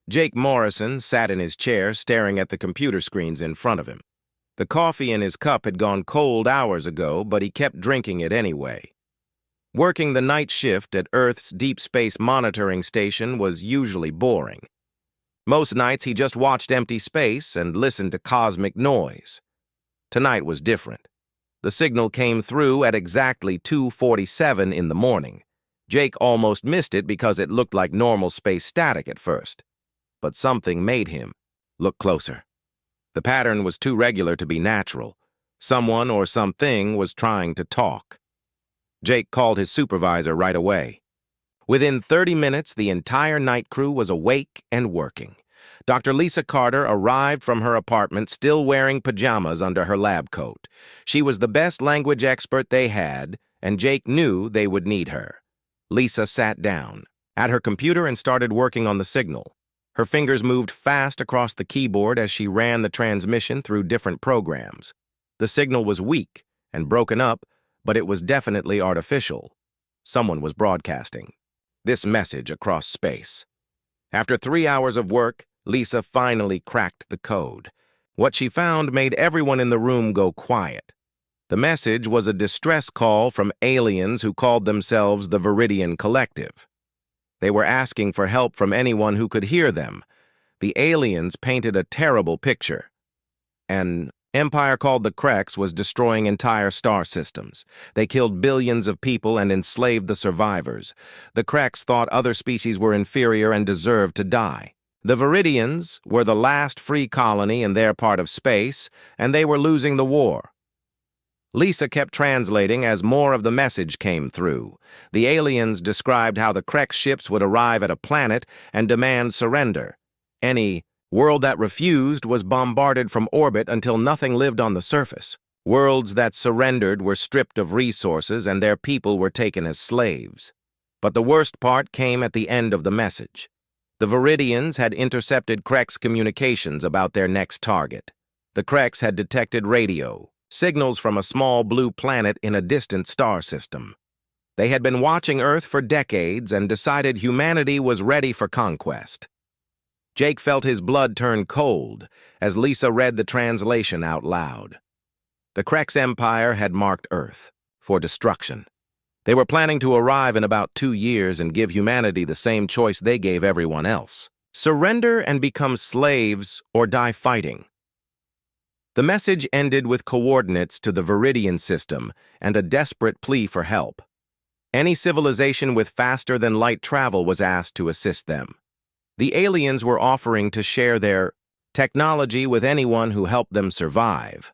Jake Morrison sat in his chair staring at the computer screens in front of him. The coffee in his cup had gone cold hours ago, but he kept drinking it anyway. Working the night shift at Earth's deep space monitoring station was usually boring. Most nights he just watched empty space and listened to cosmic noise. Tonight was different. The signal came through at exactly 2:47 in the morning. Jake almost missed it because it looked like normal space static at first. But something made him look closer. The pattern was too regular to be natural. Someone or something was trying to talk. Jake called his supervisor right away. Within 30 minutes, the entire night crew was awake and working. Dr. Lisa Carter arrived from her apartment still wearing pajamas under her lab coat. She was the best language expert they had, and Jake knew they would need her. Lisa sat down at her computer and started working on the signal. Her fingers moved fast across the keyboard as she ran the transmission through different programs. The signal was weak and broken up, but it was definitely artificial. Someone was broadcasting this message across space. After 3 hours of work, Lisa finally cracked the code. What she found made everyone in the room go quiet. The message was a distress call from aliens who called themselves the Viridian Collective. They were asking for help from anyone who could hear them. The aliens painted a terrible picture. An empire called the Krex was destroying entire star systems. They killed billions of people and enslaved the survivors. The Krex thought other species were inferior and deserved to die. The Viridians were the last free colony in their part of space, and they were losing the war. Lisa kept translating as more of the message came through. The aliens described how the Krex ships would arrive at a planet and demand surrender. Any world that refused was bombarded from orbit until nothing lived on the surface. Worlds that surrendered were stripped of resources and their people were taken as slaves. But the worst part came at the end of the message. The Viridians had intercepted Krex communications about their next target. The Krex had detected radio, signals from a small blue planet in a distant star system. They had been watching Earth for decades and decided humanity was ready for conquest. Jake felt his blood turn cold as Lisa read the translation out loud. The Krex Empire had marked Earth for destruction. They were planning to arrive in about 2 years and give humanity the same choice they gave everyone else: surrender and become slaves or die fighting. The message ended with coordinates to the Viridian system and a desperate plea for help. Any civilization with faster-than-light travel was asked to assist them. The aliens were offering to share their technology with anyone who helped them survive.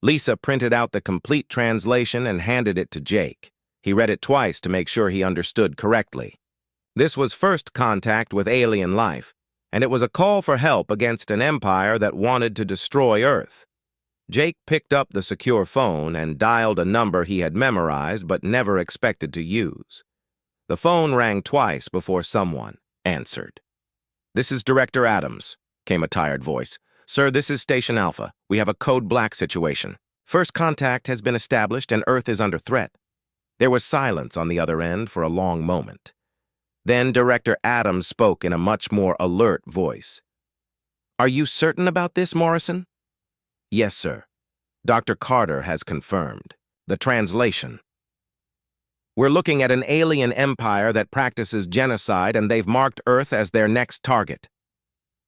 Lisa printed out the complete translation and handed it to Jake. He read it twice to make sure he understood correctly. This was first contact with alien life, and it was a call for help against an empire that wanted to destroy Earth. Jake picked up the secure phone and dialed a number he had memorized but never expected to use. The phone rang twice before someone answered. "This is Director Adams," came a tired voice. "Sir, this is Station Alpha. We have a code black situation. First contact has been established and Earth is under threat." There was silence on the other end for a long moment. Then Director Adams spoke in a much more alert voice. "Are you certain about this, Morrison?" "Yes, sir. Dr. Carter has confirmed." The translation. "We're looking at an alien empire that practices genocide, and they've marked Earth as their next target.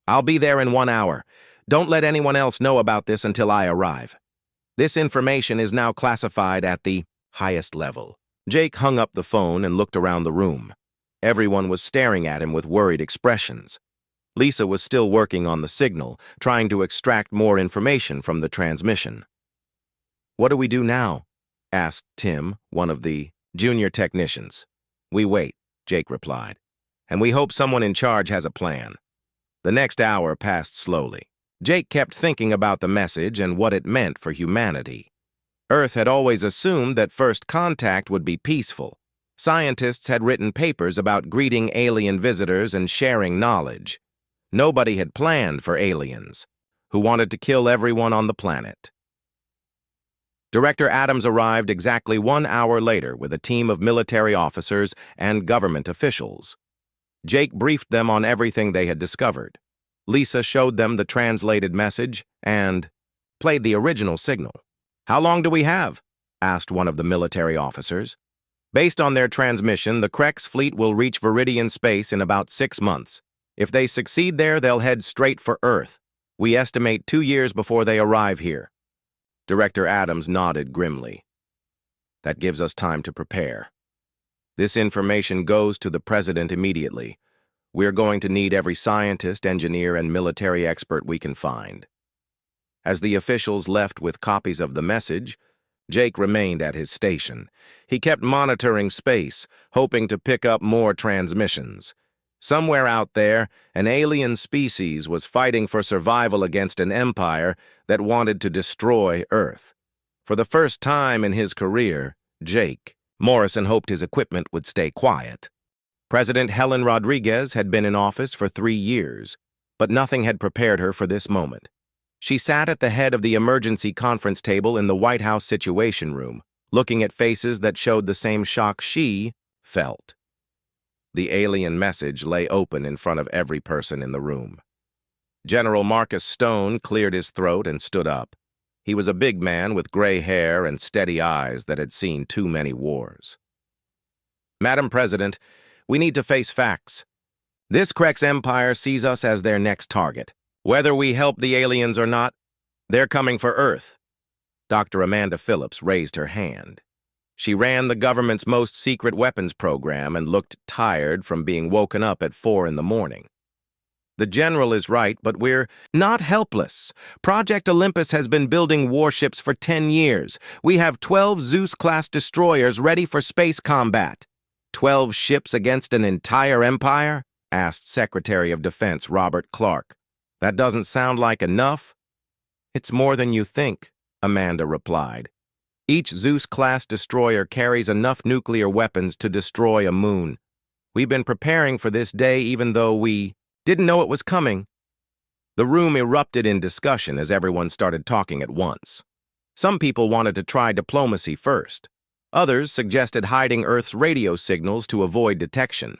I'll be there in 1 hour. Don't let anyone else know about this until I arrive. This information is now classified at the highest level." Jake hung up the phone and looked around the room. Everyone was staring at him with worried expressions. Lisa was still working on the signal, trying to extract more information from the transmission. "What do we do now?" asked Tim, one of the junior technicians. "We wait," Jake replied, "and we hope someone in charge has a plan." The next hour passed slowly. Jake kept thinking about the message and what it meant for humanity. Earth had always assumed that first contact would be peaceful. Scientists had written papers about greeting alien visitors and sharing knowledge. Nobody had planned for aliens, who wanted to kill everyone on the planet. Director Adams arrived exactly 1 hour later with a team of military officers and government officials. Jake briefed them on everything they had discovered. Lisa showed them the translated message and played the original signal. "How long do we have?" asked one of the military officers. "Based on their transmission, the Krex fleet will reach Viridian space in about 6 months. If they succeed there, they'll head straight for Earth. We estimate 2 years before they arrive here." Director Adams nodded grimly. "That gives us time to prepare. This information goes to the President immediately. We're going to need every scientist, engineer, and military expert we can find." As the officials left with copies of the message, Jake remained at his station. He kept monitoring space, hoping to pick up more transmissions. Somewhere out there, an alien species was fighting for survival against an empire that wanted to destroy Earth. For the first time in his career, Morrison hoped his equipment would stay quiet. President Helen Rodriguez had been in office for 3 years, but nothing had prepared her for this moment. She sat at the head of the emergency conference table in the White House Situation Room, looking at faces that showed the same shock she felt. The alien message lay open in front of every person in the room. General Marcus Stone cleared his throat and stood up. He was a big man with gray hair and steady eyes that had seen too many wars. "Madam President, we need to face facts. This Krex Empire sees us as their next target. Whether we help the aliens or not, they're coming for Earth." Dr. Amanda Phillips raised her hand. She ran the government's most secret weapons program and looked tired from being woken up at 4 in the morning. "The general is right, but we're not helpless. Project Olympus has been building warships for 10 years. We have 12 Zeus-class destroyers ready for space combat." 12 ships against an entire empire? Asked Secretary of Defense Robert Clark. "That doesn't sound like enough?" "It's more than you think," Amanda replied. "Each Zeus-class destroyer carries enough nuclear weapons to destroy a moon. We've been preparing for this day even though we didn't know it was coming." The room erupted in discussion as everyone started talking at once. Some people wanted to try diplomacy first. Others suggested hiding Earth's radio signals to avoid detection.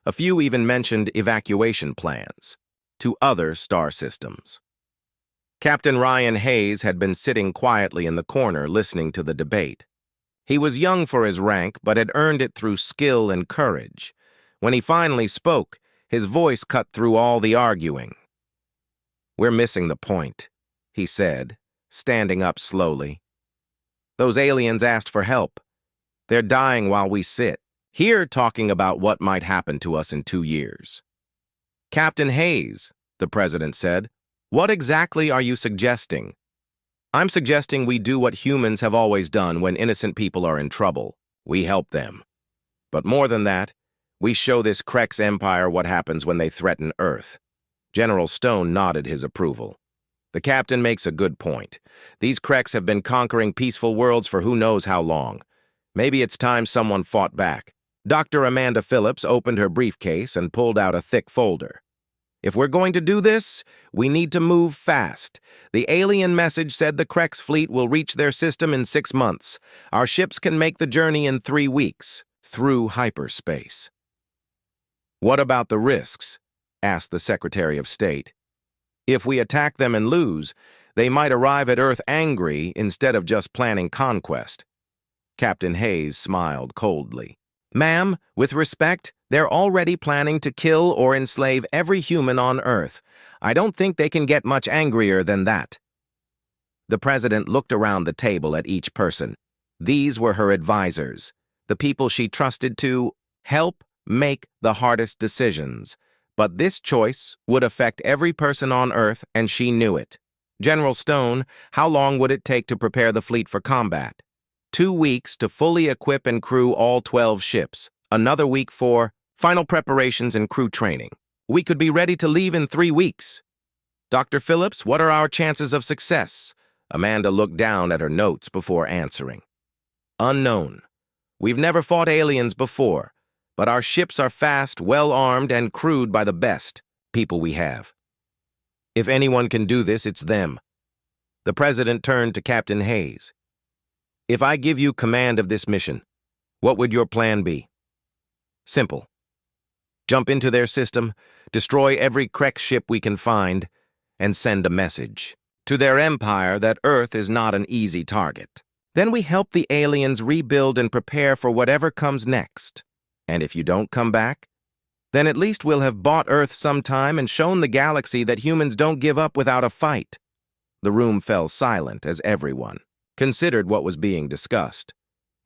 A few even mentioned evacuation plans to other star systems. Captain Ryan Hayes had been sitting quietly in the corner listening to the debate. He was young for his rank, but had earned it through skill and courage. When he finally spoke, his voice cut through all the arguing. "We're missing the point," he said, standing up slowly. "Those aliens asked for help. They're dying while we sit here talking about what might happen to us in 2 years. "Captain Hayes," the president said, "what exactly are you suggesting?" "I'm suggesting we do what humans have always done when innocent people are in trouble. We help them. But more than that, we show this Krex Empire what happens when they threaten Earth." General Stone nodded his approval. "The captain makes a good point. These Krex have been conquering peaceful worlds for who knows how long. Maybe it's time someone fought back." Dr. Amanda Phillips opened her briefcase and pulled out a thick folder. "If we're going to do this, we need to move fast. The alien message said the Krex fleet will reach their system in 6 months. Our ships can make the journey in 3 weeks, through hyperspace." "What about the risks?" asked the Secretary of State. "If we attack them and lose, they might arrive at Earth angry instead of just planning conquest." Captain Hayes smiled coldly. "Ma'am, with respect, they're already planning to kill or enslave every human on Earth. I don't think they can get much angrier than that." The president looked around the table at each person. These were her advisors, the people she trusted to help make the hardest decisions. But this choice would affect every person on Earth, and she knew it. "General Stone, how long would it take to prepare the fleet for combat?" 2 weeks to fully equip and crew all 12 ships. Another week for final preparations and crew training. We could be ready to leave in 3 weeks. "Dr. Phillips, what are our chances of success?" Amanda looked down at her notes before answering. "Unknown. We've never fought aliens before, but our ships are fast, well-armed, and crewed by the best people we have. If anyone can do this, it's them." The president turned to Captain Hayes. "If I give you command of this mission, what would your plan be?" "Simple. Jump into their system, destroy every Krek ship we can find, and send a message to their empire that Earth is not an easy target. Then we help the aliens rebuild and prepare for whatever comes next. And if you don't come back, then at least we'll have bought Earth sometime and shown the galaxy that humans don't give up without a fight." The room fell silent as everyone considered what was being discussed.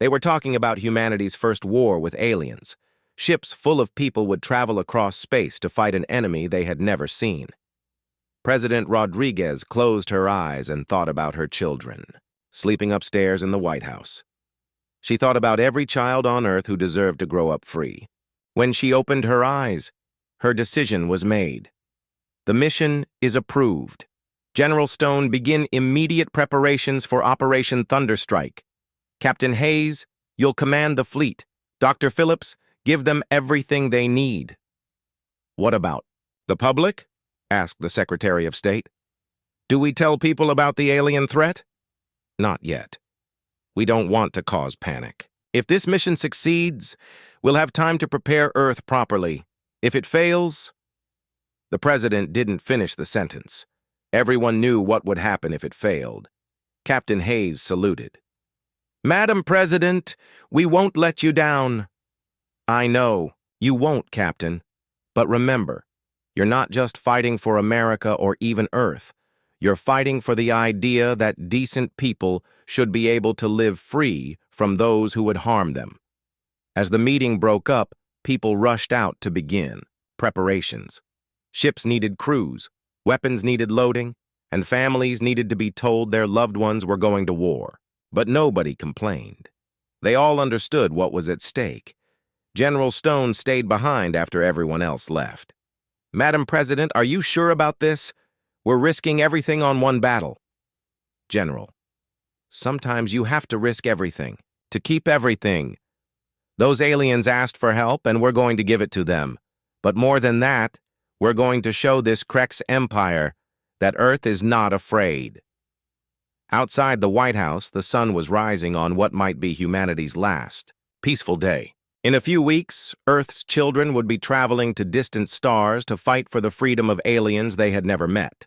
They were talking about humanity's first war with aliens. Ships full of people would travel across space to fight an enemy they had never seen. President Rodriguez closed her eyes and thought about her children, sleeping upstairs in the White House. She thought about every child on Earth who deserved to grow up free. When she opened her eyes, her decision was made. The mission is approved. General Stone, begin immediate preparations for Operation Thunderstrike. Captain Hayes, you'll command the fleet. Dr. Phillips, give them everything they need. "What about the public?" asked the Secretary of State. "Do we tell people about the alien threat?" "Not yet. We don't want to cause panic. If this mission succeeds, we'll have time to prepare Earth properly. If it fails..." The president didn't finish the sentence. Everyone knew what would happen if it failed. Captain Hayes saluted. "Madam President, we won't let you down." "I know, you won't, Captain. But remember, you're not just fighting for America or even Earth. You're fighting for the idea that decent people should be able to live free from those who would harm them." As the meeting broke up, people rushed out to begin preparations. Ships needed crews, weapons needed loading, and families needed to be told their loved ones were going to war. But nobody complained. They all understood what was at stake. General Stone stayed behind after everyone else left. "Madam President, are you sure about this? We're risking everything on one battle." "General, sometimes you have to risk everything to keep everything. Those aliens asked for help, and we're going to give it to them. But more than that, we're going to show this Krek's empire that Earth is not afraid." Outside the White House, the sun was rising on what might be humanity's last peaceful day. In a few weeks, Earth's children would be traveling to distant stars to fight for the freedom of aliens they had never met.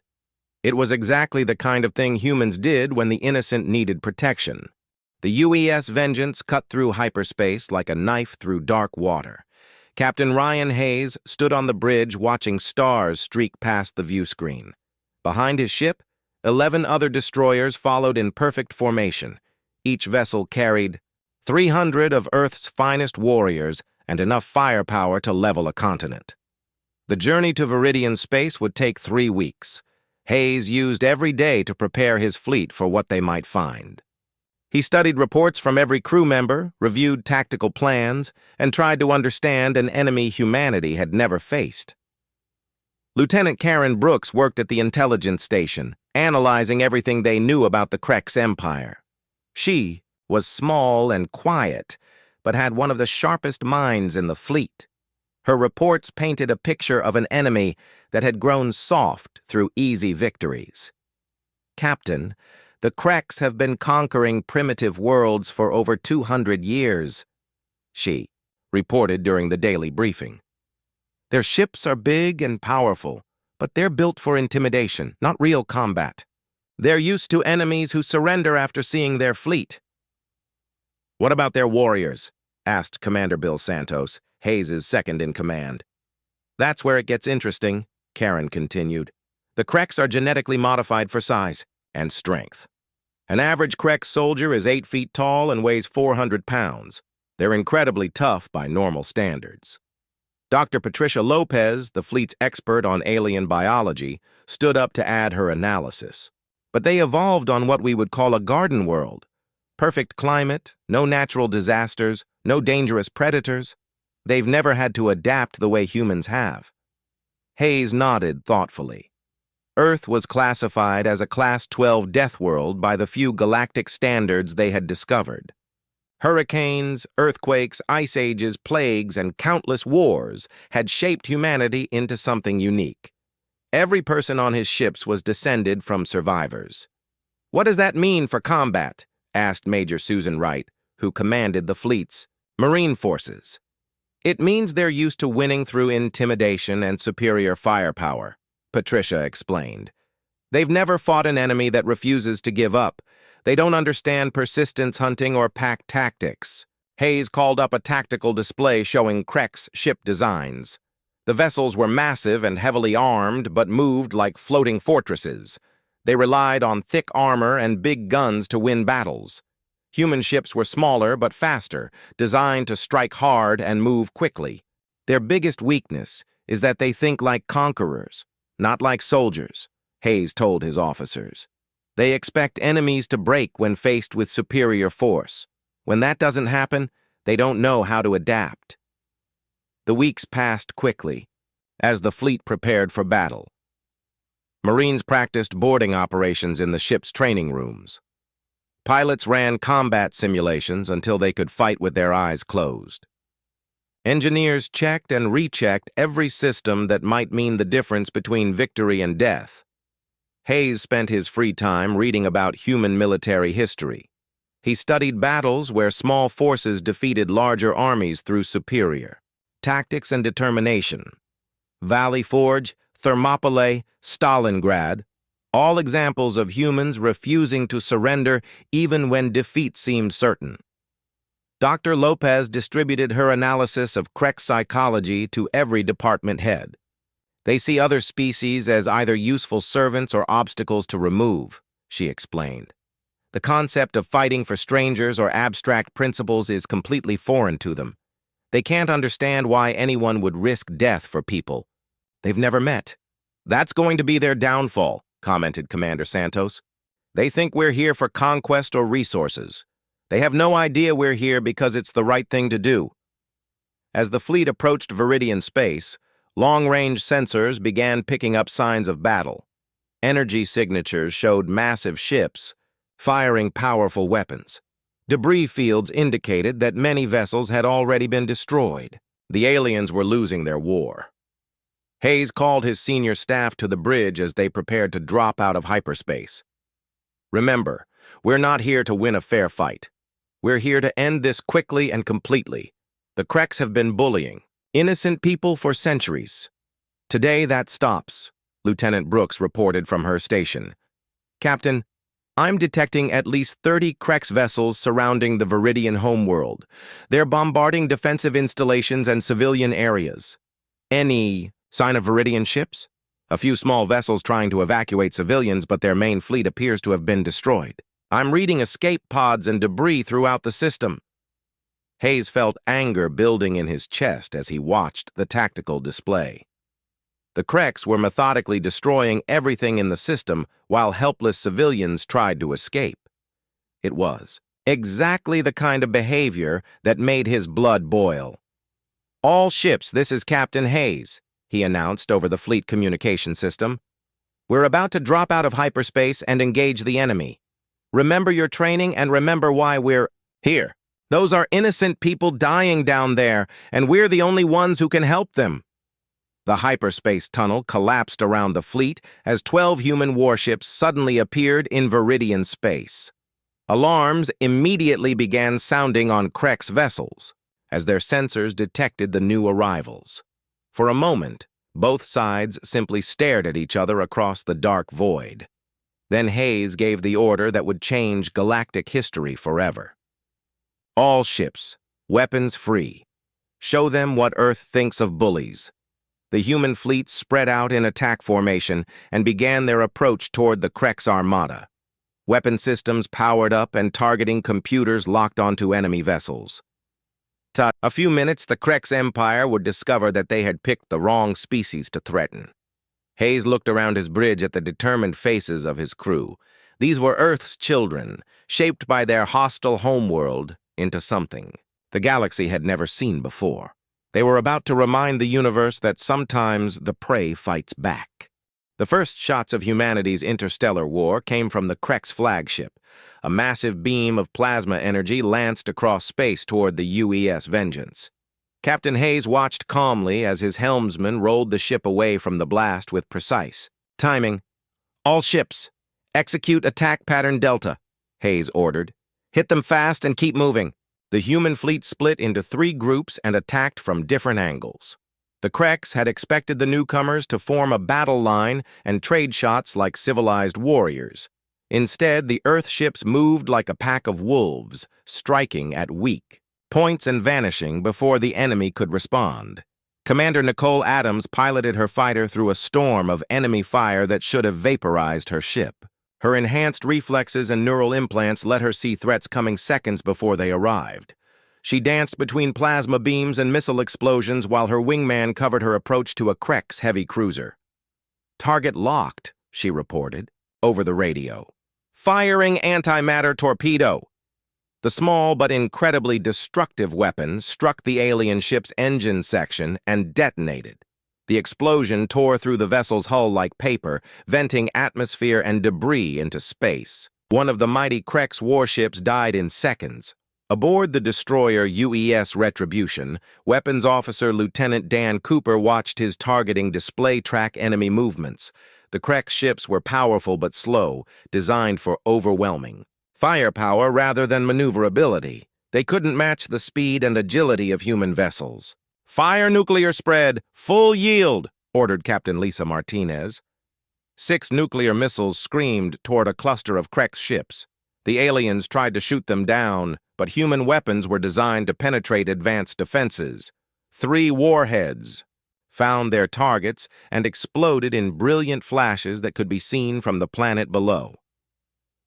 It was exactly the kind of thing humans did when the innocent needed protection. The UES Vengeance cut through hyperspace like a knife through dark water. Captain Ryan Hayes stood on the bridge watching stars streak past the view screen. Behind his ship, 11 other destroyers followed in perfect formation. Each vessel carried 300 of Earth's finest warriors and enough firepower to level a continent. The journey to Viridian space would take 3 weeks. Hayes used every day to prepare his fleet for what they might find. He studied reports from every crew member, reviewed tactical plans, and tried to understand an enemy humanity had never faced. Lieutenant Karen Brooks worked at the intelligence station, analyzing everything they knew about the Krek's empire. She was small and quiet, but had one of the sharpest minds in the fleet. Her reports painted a picture of an enemy that had grown soft through easy victories. "Captain, the Kreks have been conquering primitive worlds for over 200 years, she reported during the daily briefing. "Their ships are big and powerful, but they're built for intimidation, not real combat. They're used to enemies who surrender after seeing their fleet." "What about their warriors?" asked Commander Bill Santos, Hayes' second-in-command. "That's where it gets interesting," Karen continued. "The Kreks are genetically modified for size and strength. An average Krek soldier is 8 feet tall and weighs 400 pounds. They're incredibly tough by normal standards." Dr. Patricia Lopez, the fleet's expert on alien biology, stood up to add her analysis. "But they evolved on what we would call a garden world. Perfect climate, no natural disasters, no dangerous predators. They've never had to adapt the way humans have." Hayes nodded thoughtfully. Earth was classified as a Class 12 deathworld by the few galactic standards they had discovered. Hurricanes, earthquakes, ice ages, plagues, and countless wars had shaped humanity into something unique. Every person on his ships was descended from survivors. "What does that mean for combat?" asked Major Susan Wright, who commanded the fleet's Marine forces. It means they're used to winning through intimidation and superior firepower, Patricia explained. They've never fought an enemy that refuses to give up. They don't understand persistence hunting or pack tactics. Hayes called up a tactical display showing Krek's ship designs. The vessels were massive and heavily armed, but moved like floating fortresses. They relied on thick armor and big guns to win battles. Human ships were smaller but faster, designed to strike hard and move quickly. Their biggest weakness is that they think like conquerors, not like soldiers, Hayes told his officers. They expect enemies to break when faced with superior force. When that doesn't happen, they don't know how to adapt. The weeks passed quickly, as the fleet prepared for battle. Marines practiced boarding operations in the ship's training rooms. Pilots ran combat simulations until they could fight with their eyes closed. Engineers checked and rechecked every system that might mean the difference between victory and death. Hayes spent his free time reading about human military history. He studied battles where small forces defeated larger armies through superior tactics and determination. Valley Forge, Thermopylae, Stalingrad, all examples of humans refusing to surrender even when defeat seemed certain. Dr. Lopez distributed her analysis of Krek's psychology to every department head. They see other species as either useful servants or obstacles to remove, she explained. The concept of fighting for strangers or abstract principles is completely foreign to them. They can't understand why anyone would risk death for people they've never met. That's going to be their downfall, commented Commander Santos. They think we're here for conquest or resources. They have no idea we're here because it's the right thing to do. As the fleet approached Viridian space, long-range sensors began picking up signs of battle. Energy signatures showed massive ships firing powerful weapons. Debris fields indicated that many vessels had already been destroyed. The aliens were losing their war. Hayes called his senior staff to the bridge as they prepared to drop out of hyperspace. Remember, we're not here to win a fair fight. We're here to end this quickly and completely. The Kreks have been bullying innocent people for centuries. Today that stops, Lieutenant Brooks reported from her station. Captain, I'm detecting at least 30 Kreks vessels surrounding the Viridian homeworld. They're bombarding defensive installations and civilian areas. Any sign of Viridian ships? A few small vessels trying to evacuate civilians, but their main fleet appears to have been destroyed. I'm reading escape pods and debris throughout the system. Hayes felt anger building in his chest as he watched the tactical display. The Kreks were methodically destroying everything in the system while helpless civilians tried to escape. It was exactly the kind of behavior that made his blood boil. All ships, this is Captain Hayes, he announced over the fleet communication system. We're about to drop out of hyperspace and engage the enemy. Remember your training and remember why we're here. Those are innocent people dying down there, and we're the only ones who can help them. The hyperspace tunnel collapsed around the fleet as 12 human warships suddenly appeared in Viridian space. Alarms immediately began sounding on Krek's vessels as their sensors detected the new arrivals. For a moment, both sides simply stared at each other across the dark void. Then Hayes gave the order that would change galactic history forever. All ships, weapons free. Show them what Earth thinks of bullies. The human fleet spread out in attack formation and began their approach toward the Krek's armada. Weapon systems powered up and targeting computers locked onto enemy vessels. In a few minutes, the Krek's empire would discover that they had picked the wrong species to threaten. Hayes looked around his bridge at the determined faces of his crew. These were Earth's children, shaped by their hostile homeworld into something the galaxy had never seen before. They were about to remind the universe that sometimes the prey fights back. The first shots of humanity's interstellar war came from the Krek's flagship. A massive beam of plasma energy lanced across space toward the UES Vengeance. Captain Hayes watched calmly as his helmsman rolled the ship away from the blast with precise timing. All ships, execute attack pattern Delta, Hayes ordered. Hit them fast and keep moving. The human fleet split into 3 groups and attacked from different angles. The Kreks had expected the newcomers to form a battle line and trade shots like civilized warriors. Instead, the Earth ships moved like a pack of wolves, striking at weak points and vanishing before the enemy could respond. Commander Nicole Adams piloted her fighter through a storm of enemy fire that should have vaporized her ship. Her enhanced reflexes and neural implants let her see threats coming seconds before they arrived. She danced between plasma beams and missile explosions while her wingman covered her approach to a Krek's heavy cruiser. "Target locked," she reported, over the radio. "Firing antimatter torpedo." The small but incredibly destructive weapon struck the alien ship's engine section and detonated. The explosion tore through the vessel's hull like paper, venting atmosphere and debris into space. One of the mighty Krek's warships died in seconds. Aboard the destroyer UES Retribution, Weapons Officer Lieutenant Dan Cooper watched his targeting display track enemy movements. The Krek ships were powerful but slow, designed for overwhelming firepower rather than maneuverability. They couldn't match the speed and agility of human vessels. "Fire nuclear spread, full yield," ordered Captain Lisa Martinez. 6 nuclear missiles screamed toward a cluster of Krek's ships. The aliens tried to shoot them down, but human weapons were designed to penetrate advanced defenses. 3 warheads found their targets and exploded in brilliant flashes that could be seen from the planet below.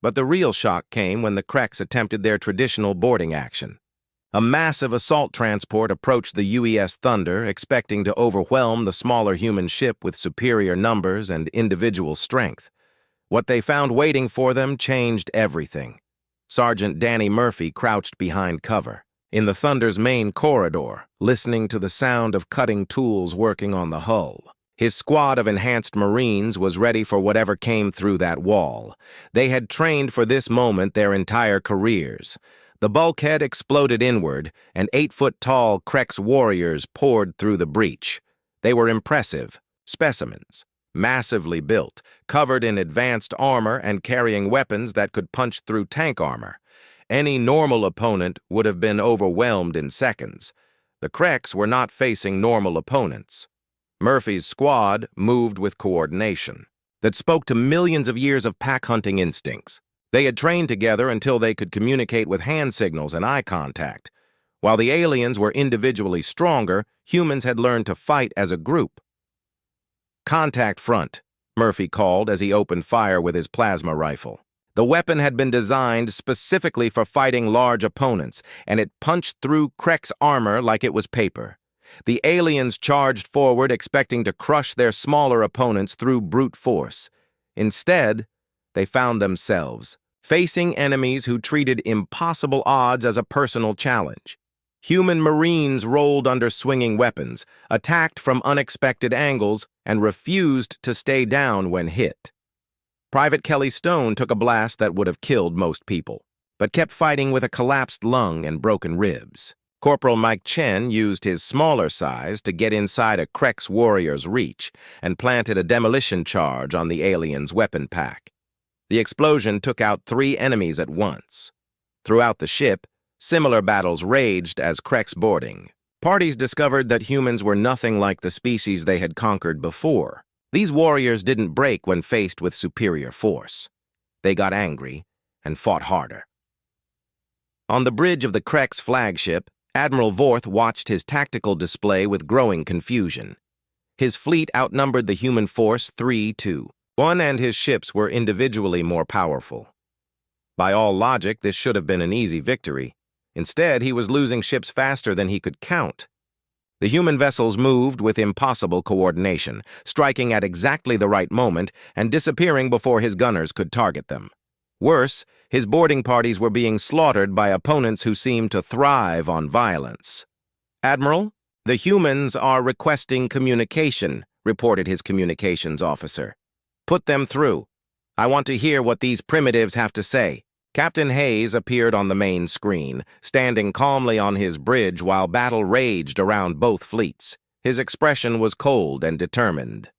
But the real shock came when the Kreks attempted their traditional boarding action. A massive assault transport approached the UES Thunder, expecting to overwhelm the smaller human ship with superior numbers and individual strength. What they found waiting for them changed everything. Sergeant Danny Murphy crouched behind cover, in the Thunder's main corridor, listening to the sound of cutting tools working on the hull. His squad of enhanced Marines was ready for whatever came through that wall. They had trained for this moment their entire careers. The bulkhead exploded inward, and 8-foot-tall Krek's warriors poured through the breach. They were impressive specimens, massively built, covered in advanced armor and carrying weapons that could punch through tank armor. Any normal opponent would have been overwhelmed in seconds. The Kreks were not facing normal opponents. Murphy's squad moved with coordination that spoke to millions of years of pack-hunting instincts. They had trained together until they could communicate with hand signals and eye contact. While the aliens were individually stronger, humans had learned to fight as a group. "Contact front," Murphy called as he opened fire with his plasma rifle. The weapon had been designed specifically for fighting large opponents, and it punched through Krek's armor like it was paper. The aliens charged forward, expecting to crush their smaller opponents through brute force. Instead, they found themselves facing enemies who treated impossible odds as a personal challenge. Human Marines rolled under swinging weapons, attacked from unexpected angles, and refused to stay down when hit. Private Kelly Stone took a blast that would have killed most people, but kept fighting with a collapsed lung and broken ribs. Corporal Mike Chen used his smaller size to get inside a Krek's warrior's reach and planted a demolition charge on the alien's weapon pack. The explosion took out 3 enemies at once. Throughout the ship, similar battles raged as Krek's boarding. Parties discovered that humans were nothing like the species they had conquered before. These warriors didn't break when faced with superior force. They got angry and fought harder. On the bridge of the Krek's flagship, Admiral Vorth watched his tactical display with growing confusion. His fleet outnumbered the human force 3-1, and his ships were individually more powerful. By all logic, this should have been an easy victory. Instead, he was losing ships faster than he could count. The human vessels moved with impossible coordination, striking at exactly the right moment and disappearing before his gunners could target them. Worse, his boarding parties were being slaughtered by opponents who seemed to thrive on violence. "Admiral, the humans are requesting communication," reported his communications officer. "Put them through. I want to hear what these primitives have to say." Captain Hayes appeared on the main screen, standing calmly on his bridge while battle raged around both fleets. His expression was cold and determined.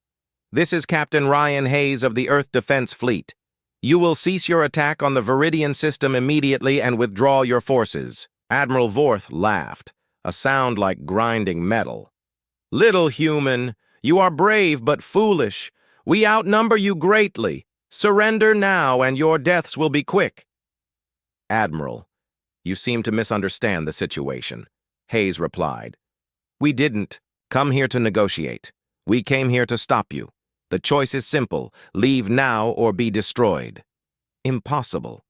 "This is Captain Ryan Hayes of the Earth Defense Fleet. You will cease your attack on the Viridian system immediately and withdraw your forces. Admiral Vorth laughed, a sound like grinding metal. "Little human, you are brave but foolish. We outnumber you greatly. Surrender now and your deaths will be quick." "Admiral, you seem to misunderstand the situation," Hayes replied. "We didn't come here to negotiate. We came here to stop you. The choice is simple: leave now or be destroyed." "Impossible.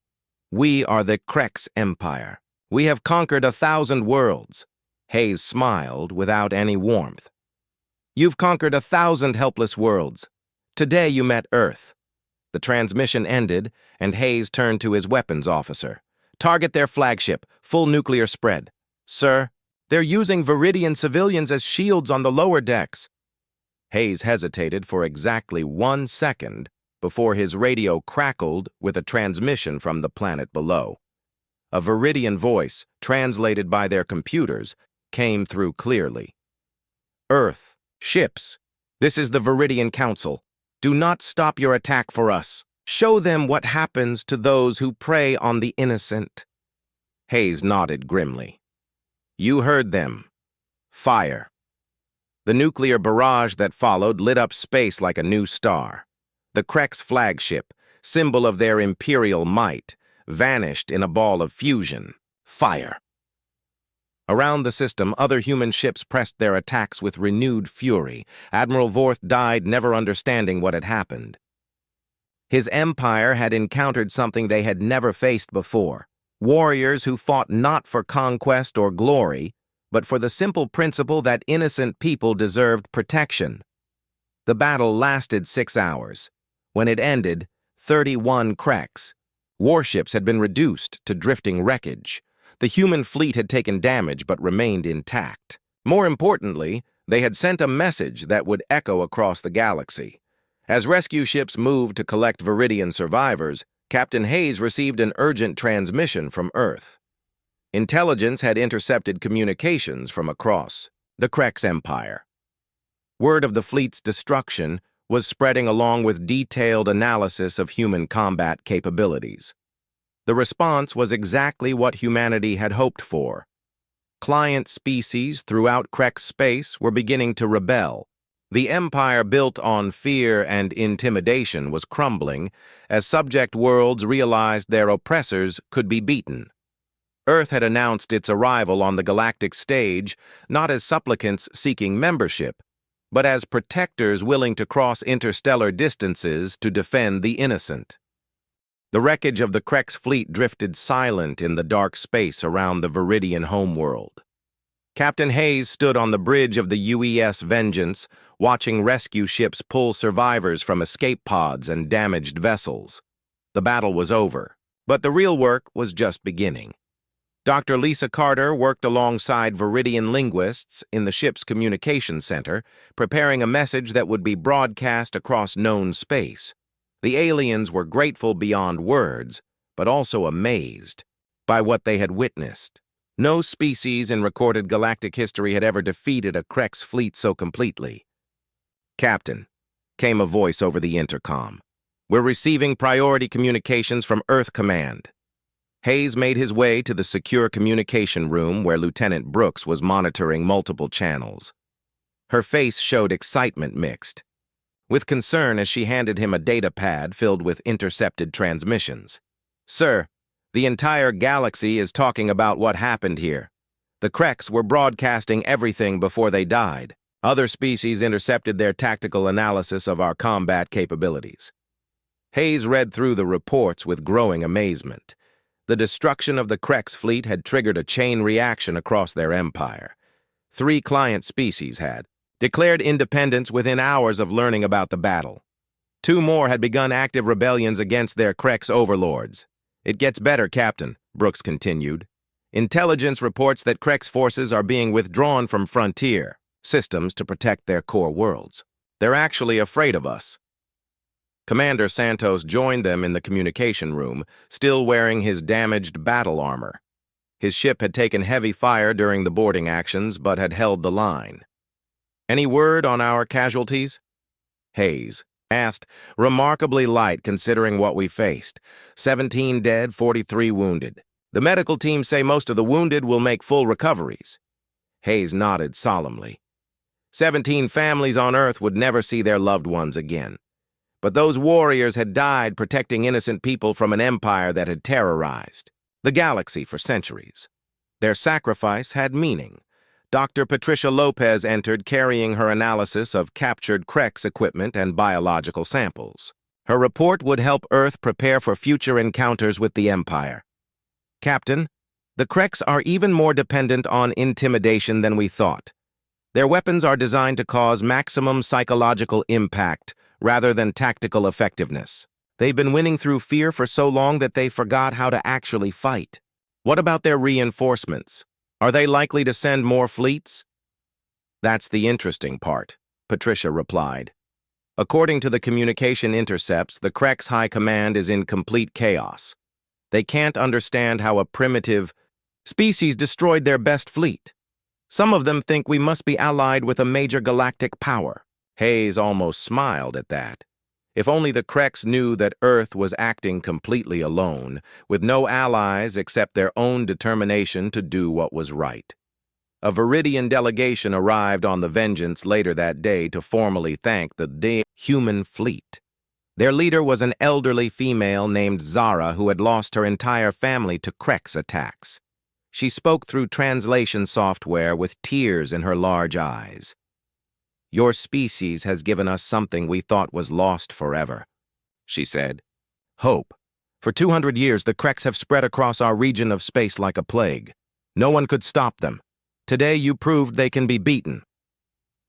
We are the Krex Empire. We have conquered 1,000 worlds." Hayes smiled without any warmth. "You've conquered 1,000 helpless worlds. Today you met Earth." The transmission ended, and Hayes turned to his weapons officer. "Target their flagship, full nuclear spread." "Sir, they're using Viridian civilians as shields on the lower decks." Hayes hesitated for exactly 1 second before his radio crackled with a transmission from the planet below. A Viridian voice, translated by their computers, came through clearly. "Earth, ships, this is the Viridian Council. Do not stop your attack for us. Show them what happens to those who prey on the innocent." Hayes nodded grimly. "You heard them. Fire." The nuclear barrage that followed lit up space like a new star. The Krex flagship, symbol of their imperial might, vanished in a ball of fusion. Fire. Around the system, other human ships pressed their attacks with renewed fury. Admiral Vorth died, never understanding what had happened. His empire had encountered something they had never faced before: warriors who fought not for conquest or glory, but for the simple principle that innocent people deserved protection. The battle lasted 6 hours. When it ended, 31 Krex. Warships had been reduced to drifting wreckage. The human fleet had taken damage but remained intact. More importantly, they had sent a message that would echo across the galaxy. As rescue ships moved to collect Viridian survivors, Captain Hayes received an urgent transmission from Earth. Intelligence had intercepted communications from across the Krex Empire. Word of the fleet's destruction was spreading along with detailed analysis of human combat capabilities. The response was exactly what humanity had hoped for. Client species throughout Krex space were beginning to rebel. The empire built on fear and intimidation was crumbling as subject worlds realized their oppressors could be beaten. Earth had announced its arrival on the galactic stage not as supplicants seeking membership, but as protectors willing to cross interstellar distances to defend the innocent. The wreckage of the Krex fleet drifted silent in the dark space around the Viridian homeworld. Captain Hayes stood on the bridge of the UES Vengeance, watching rescue ships pull survivors from escape pods and damaged vessels. The battle was over, but the real work was just beginning. Dr. Lisa Carter worked alongside Viridian linguists in the ship's communication center, preparing a message that would be broadcast across known space. The aliens were grateful beyond words, but also amazed by what they had witnessed. No species in recorded galactic history had ever defeated a Krex fleet so completely. "Captain," came a voice over the intercom, "we're receiving priority communications from Earth Command." Hayes made his way to the secure communication room where Lieutenant Brooks was monitoring multiple channels. Her face showed excitement mixed with concern as she handed him a data pad filled with intercepted transmissions. "Sir, the entire galaxy is talking about what happened here. The Krex were broadcasting everything before they died. Other species intercepted their tactical analysis of our combat capabilities." Hayes read through the reports with growing amazement. The destruction of the Krex fleet had triggered a chain reaction across their empire. 3 client species had declared independence within hours of learning about the battle. 2 more had begun active rebellions against their Krex overlords. "It gets better, Captain," Brooks continued. "Intelligence reports that Krex forces are being withdrawn from frontier systems to protect their core worlds. They're actually afraid of us." Commander Santos joined them in the communication room, still wearing his damaged battle armor. His ship had taken heavy fire during the boarding actions, but had held the line. "Any word on our casualties?" Hayes asked, "Remarkably light considering what we faced. 17 dead, 43 wounded. The medical team say most of the wounded will make full recoveries. Hayes nodded solemnly. 17 families on Earth would never see their loved ones again. But those warriors had died protecting innocent people from an empire that had terrorized the galaxy for centuries. Their sacrifice had meaning. Dr. Patricia Lopez entered carrying her analysis of captured Krex equipment and biological samples. Her report would help Earth prepare for future encounters with the Empire. Captain, the Krex are even more dependent on intimidation than we thought. Their weapons are designed to cause maximum psychological impact rather than tactical effectiveness. They've been winning through fear for so long that they forgot how to actually fight. What about their reinforcements? Are they likely to send more fleets? That's the interesting part, Patricia replied. According to the communication intercepts, the Krex High Command is in complete chaos. They can't understand how a primitive species destroyed their best fleet. Some of them think we must be allied with a major galactic power. Hayes almost smiled at that. If only the Krex knew that Earth was acting completely alone, with no allies except their own determination to do what was right. A Viridian delegation arrived on the Vengeance later that day to formally thank the human fleet. Their leader was an elderly female named Zara who had lost her entire family to Krex attacks. She spoke through translation software with tears in her large eyes. "Your species has given us something we thought was lost forever," she said. "Hope. For 200 years, the Krex have spread across our region of space like a plague. No one could stop them. Today, you proved they can be beaten."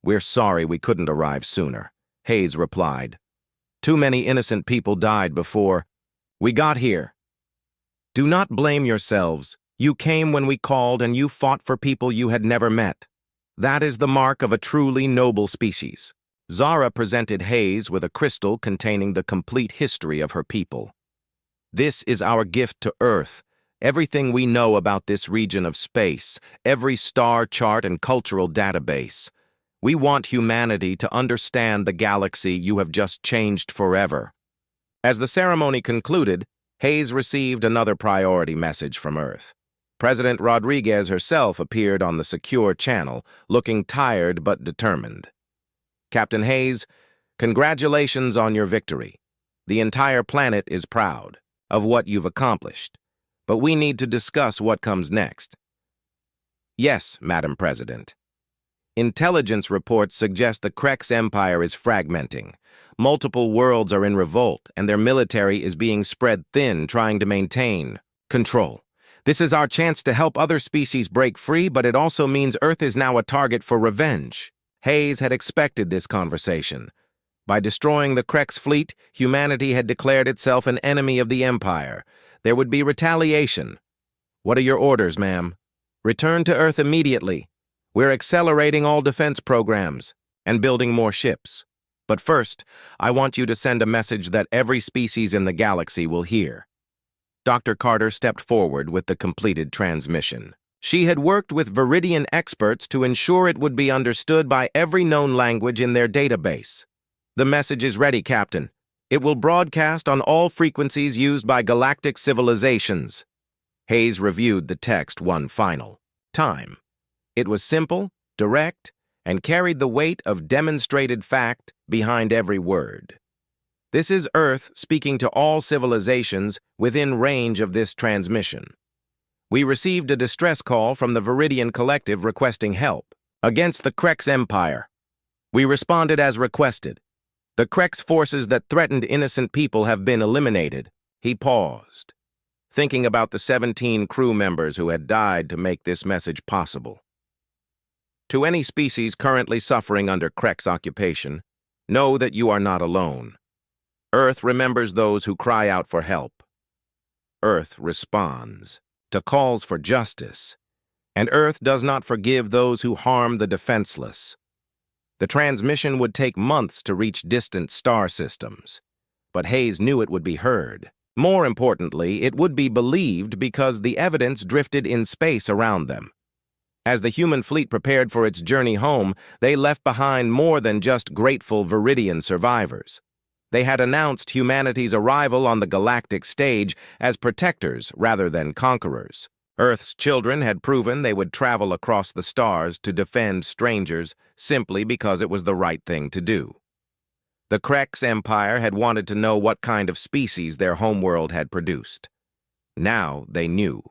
"We're sorry we couldn't arrive sooner," Hayes replied. "Too many innocent people died before we got here." "Do not blame yourselves. You came when we called and you fought for people you had never met. That is the mark of a truly noble species." Zara presented Hayes with a crystal containing the complete history of her people. "This is our gift to Earth. Everything we know about this region of space, every star chart and cultural database. We want humanity to understand the galaxy you have just changed forever." As the ceremony concluded, Hayes received another priority message from Earth. President Rodriguez herself appeared on the secure channel, looking tired but determined. "Captain Hayes, congratulations on your victory. The entire planet is proud of what you've accomplished, but we need to discuss what comes next." "Yes, Madam President. Intelligence reports suggest the Krex Empire is fragmenting. Multiple worlds are in revolt, and their military is being spread thin, trying to maintain control. This is our chance to help other species break free, but it also means Earth is now a target for revenge." Hayes had expected this conversation. By destroying the Krex fleet, humanity had declared itself an enemy of the Empire. There would be retaliation. "What are your orders, ma'am?" "Return to Earth immediately. We're accelerating all defense programs and building more ships. But first, I want you to send a message that every species in the galaxy will hear." Dr. Carter stepped forward with the completed transmission. She had worked with Viridian experts to ensure it would be understood by every known language in their database. "The message is ready, Captain. It will broadcast on all frequencies used by galactic civilizations." Hayes reviewed the text one final time. It was simple, direct, and carried the weight of demonstrated fact behind every word. "This is Earth speaking to all civilizations within range of this transmission. We received a distress call from the Viridian Collective requesting help against the Krex Empire. We responded as requested. The Krex forces that threatened innocent people have been eliminated." He paused, thinking about the 17 crew members who had died to make this message possible. "To any species currently suffering under Krex occupation, know that you are not alone. Earth remembers those who cry out for help. Earth responds to calls for justice, and Earth does not forgive those who harm the defenseless." The transmission would take months to reach distant star systems, but Hayes knew it would be heard. More importantly, it would be believed because the evidence drifted in space around them. As the human fleet prepared for its journey home, they left behind more than just grateful Viridian survivors. They had announced humanity's arrival on the galactic stage as protectors rather than conquerors. Earth's children had proven they would travel across the stars to defend strangers simply because it was the right thing to do. The Krex Empire had wanted to know what kind of species their homeworld had produced. Now they knew.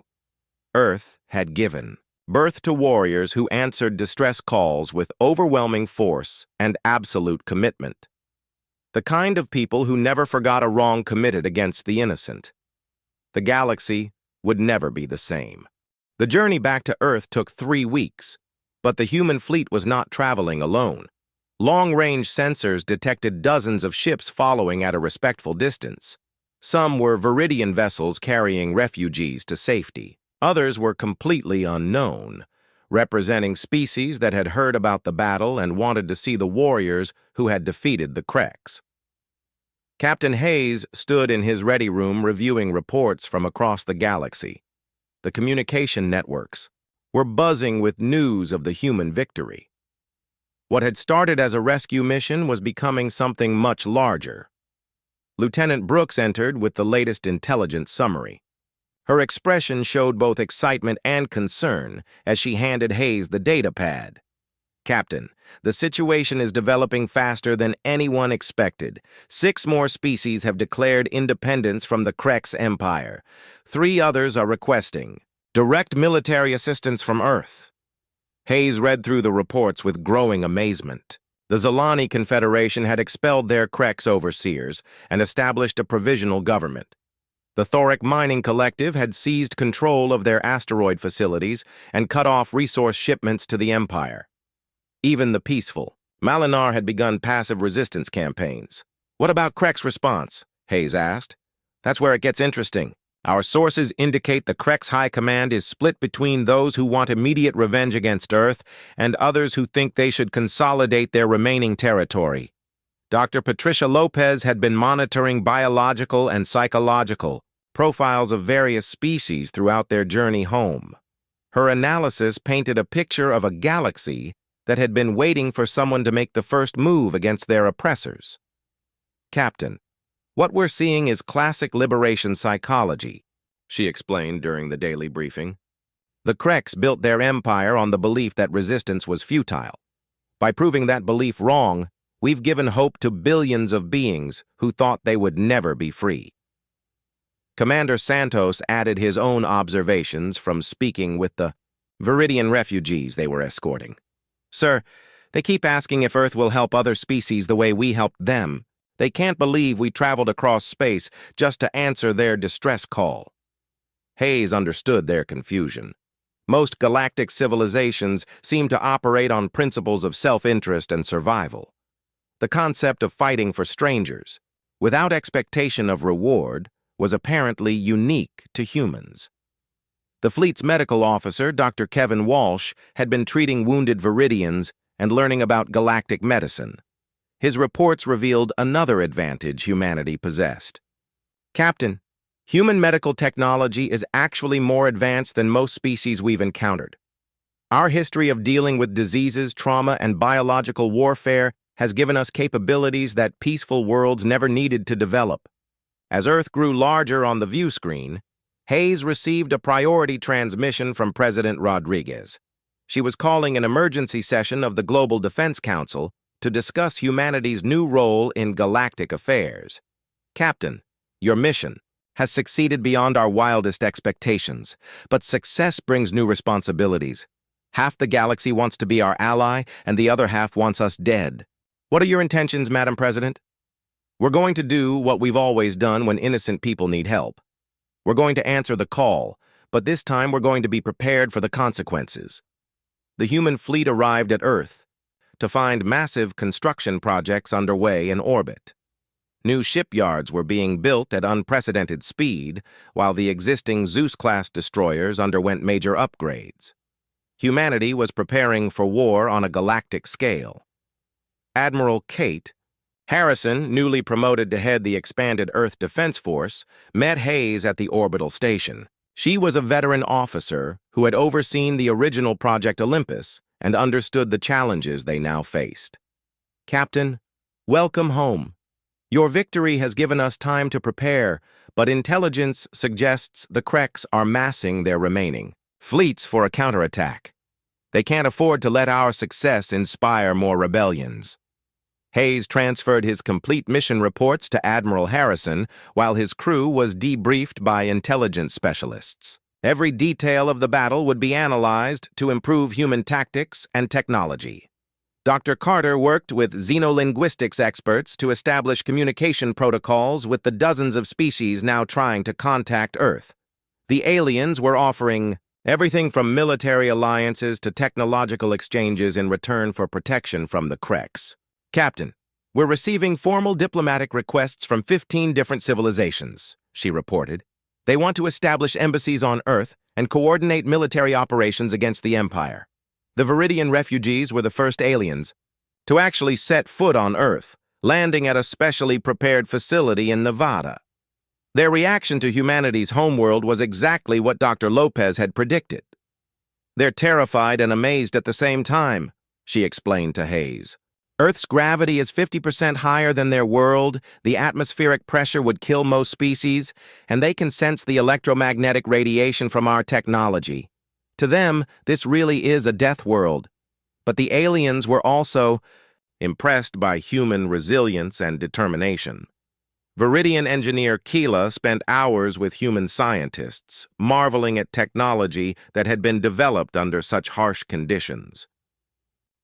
Earth had given birth to warriors who answered distress calls with overwhelming force and absolute commitment. The kind of people who never forgot a wrong committed against the innocent. The galaxy would never be the same. The journey back to Earth took 3 weeks, but the human fleet was not traveling alone. Long-range sensors detected dozens of ships following at a respectful distance. Some were Viridian vessels carrying refugees to safety. Others were completely unknown, representing species that had heard about the battle and wanted to see the warriors who had defeated the Krex. Captain Hayes stood in his ready room reviewing reports from across the galaxy. The communication networks were buzzing with news of the human victory. What had started as a rescue mission was becoming something much larger. Lieutenant Brooks entered with the latest intelligence summary. Her expression showed both excitement and concern as she handed Hayes the data pad. "Captain, the situation is developing faster than anyone expected. 6 more species have declared independence from the Krex Empire. 3 others are requesting direct military assistance from Earth." Hayes read through the reports with growing amazement. The Zalani Confederation had expelled their Krex overseers and established a provisional government. The Thoric Mining Collective had seized control of their asteroid facilities and cut off resource shipments to the Empire. Even the peaceful Malinar had begun passive resistance campaigns. "What about Krex response?" Hayes asked. "That's where it gets interesting. Our sources indicate the Krex High Command is split between those who want immediate revenge against Earth and others who think they should consolidate their remaining territory. Dr. Patricia Lopez had been monitoring biological and psychological profiles of various species throughout their journey home. Her analysis painted a picture of a galaxy that had been waiting for someone to make the first move against their oppressors. "Captain, what we're seeing is classic liberation psychology," she explained during the daily briefing. "The Krex built their empire on the belief that resistance was futile. By proving that belief wrong, we've given hope to billions of beings who thought they would never be free." Commander Santos added his own observations from speaking with the Viridian refugees they were escorting. "Sir, they keep asking if Earth will help other species the way we helped them. They can't believe we traveled across space just to answer their distress call." Hayes understood their confusion. Most galactic civilizations seem to operate on principles of self-interest and survival. The concept of fighting for strangers, without expectation of reward, was apparently unique to humans. The fleet's medical officer, Dr. Kevin Walsh, had been treating wounded Viridians and learning about galactic medicine. His reports revealed another advantage humanity possessed. "Captain, human medical technology is actually more advanced than most species we've encountered. Our history of dealing with diseases, trauma, and biological warfare has given us capabilities that peaceful worlds never needed to develop." As Earth grew larger on the view screen, Hayes received a priority transmission from President Rodriguez. She was calling an emergency session of the Global Defense Council to discuss humanity's new role in galactic affairs. "Captain, your mission has succeeded beyond our wildest expectations, but success brings new responsibilities. Half the galaxy wants to be our ally, and the other half wants us dead. What are your intentions, Madam President?" "We're going to do what we've always done when innocent people need help. We're going to answer the call, but this time we're going to be prepared for the consequences." The human fleet arrived at Earth to find massive construction projects underway in orbit. New shipyards were being built at unprecedented speed, while the existing Zeus-class destroyers underwent major upgrades. Humanity was preparing for war on a galactic scale. Admiral Kate Harrison, newly promoted to head the expanded Earth Defense Force, met Hayes at the orbital station. She was a veteran officer who had overseen the original Project Olympus and understood the challenges they now faced. "Captain, welcome home. Your victory has given us time to prepare, but intelligence suggests the Kreks are massing their remaining fleets for a counterattack. They can't afford to let our success inspire more rebellions. Hayes transferred his complete mission reports to Admiral Harrison, while his crew was debriefed by intelligence specialists. Every detail of the battle would be analyzed to improve human tactics and technology. Dr. Carter worked with xenolinguistics experts to establish communication protocols with the dozens of species now trying to contact Earth. The aliens were offering everything from military alliances to technological exchanges in return for protection from the Kreks. Captain, we're receiving formal diplomatic requests from 15 different civilizations, she reported. They want to establish embassies on Earth and coordinate military operations against the Empire. The Viridian refugees were the first aliens to actually set foot on Earth, landing at a specially prepared facility in Nevada. Their reaction to humanity's homeworld was exactly what Dr. Lopez had predicted. They're terrified and amazed at the same time, she explained to Hayes. Earth's gravity is 50% higher than their world, the atmospheric pressure would kill most species, and they can sense the electromagnetic radiation from our technology. To them, this really is a death world. But the aliens were also impressed by human resilience and determination. Viridian engineer Keela spent hours with human scientists, marveling at technology that had been developed under such harsh conditions.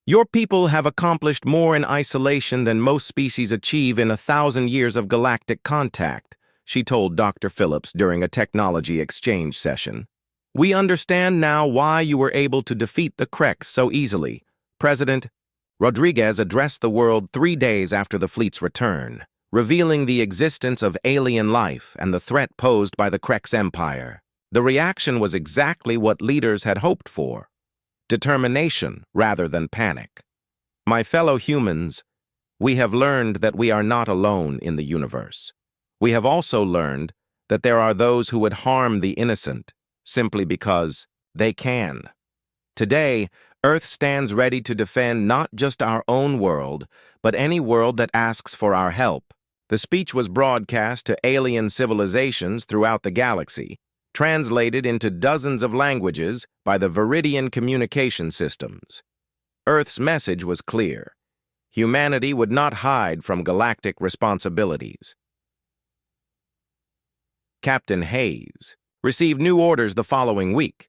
Your people have accomplished more in isolation than most species achieve in 1,000 years of galactic contact, she told Dr. Phillips during a technology exchange session. We understand now why you were able to defeat the Kreks so easily. President Rodriguez addressed the world 3 days after the fleet's return, revealing the existence of alien life and the threat posed by the Kreks Empire. The reaction was exactly what leaders had hoped for: determination rather than panic. My fellow humans, we have learned that we are not alone in the universe. We have also learned that there are those who would harm the innocent simply because they can. Today, Earth stands ready to defend not just our own world, but any world that asks for our help. The speech was broadcast to alien civilizations throughout the galaxy, translated into dozens of languages by the Viridian communication systems. Earth's message was clear. Humanity would not hide from galactic responsibilities. Captain Hayes received new orders the following week.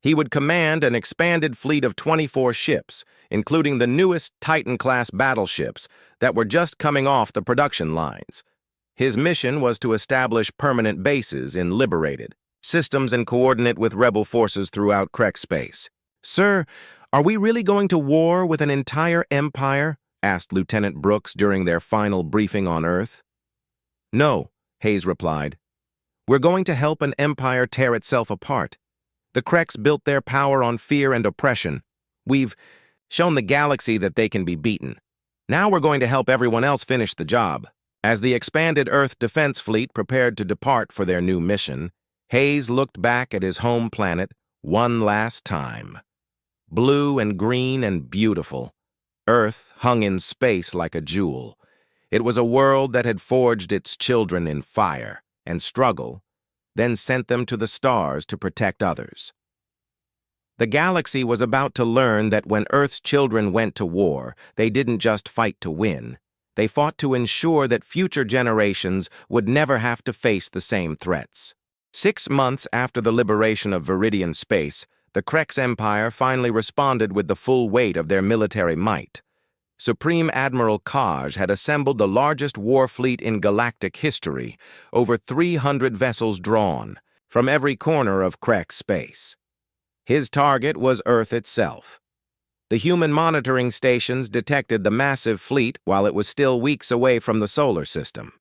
He would command an expanded fleet of 24 ships, including the newest Titan-class battleships that were just coming off the production lines. His mission was to establish permanent bases in liberated systems and coordinate with rebel forces throughout Krek space. Sir, are we really going to war with an entire empire? Asked Lieutenant Brooks during their final briefing on Earth. No, Hayes replied. We're going to help an empire tear itself apart. The Kreks built their power on fear and oppression. We've shown the galaxy that they can be beaten. Now we're going to help everyone else finish the job. As the expanded Earth Defense Fleet prepared to depart for their new mission, Hayes looked back at his home planet one last time. Blue and green and beautiful, Earth hung in space like a jewel. It was a world that had forged its children in fire and struggle, then sent them to the stars to protect others. The galaxy was about to learn that when Earth's children went to war, they didn't just fight to win. They fought to ensure that future generations would never have to face the same threats. 6 months after the liberation of Viridian space, the Kreks Empire finally responded with the full weight of their military might. Supreme Admiral Kaj had assembled the largest war fleet in galactic history, over 300 vessels drawn from every corner of Krek space. His target was Earth itself. The human monitoring stations detected the massive fleet while it was still weeks away from the solar system.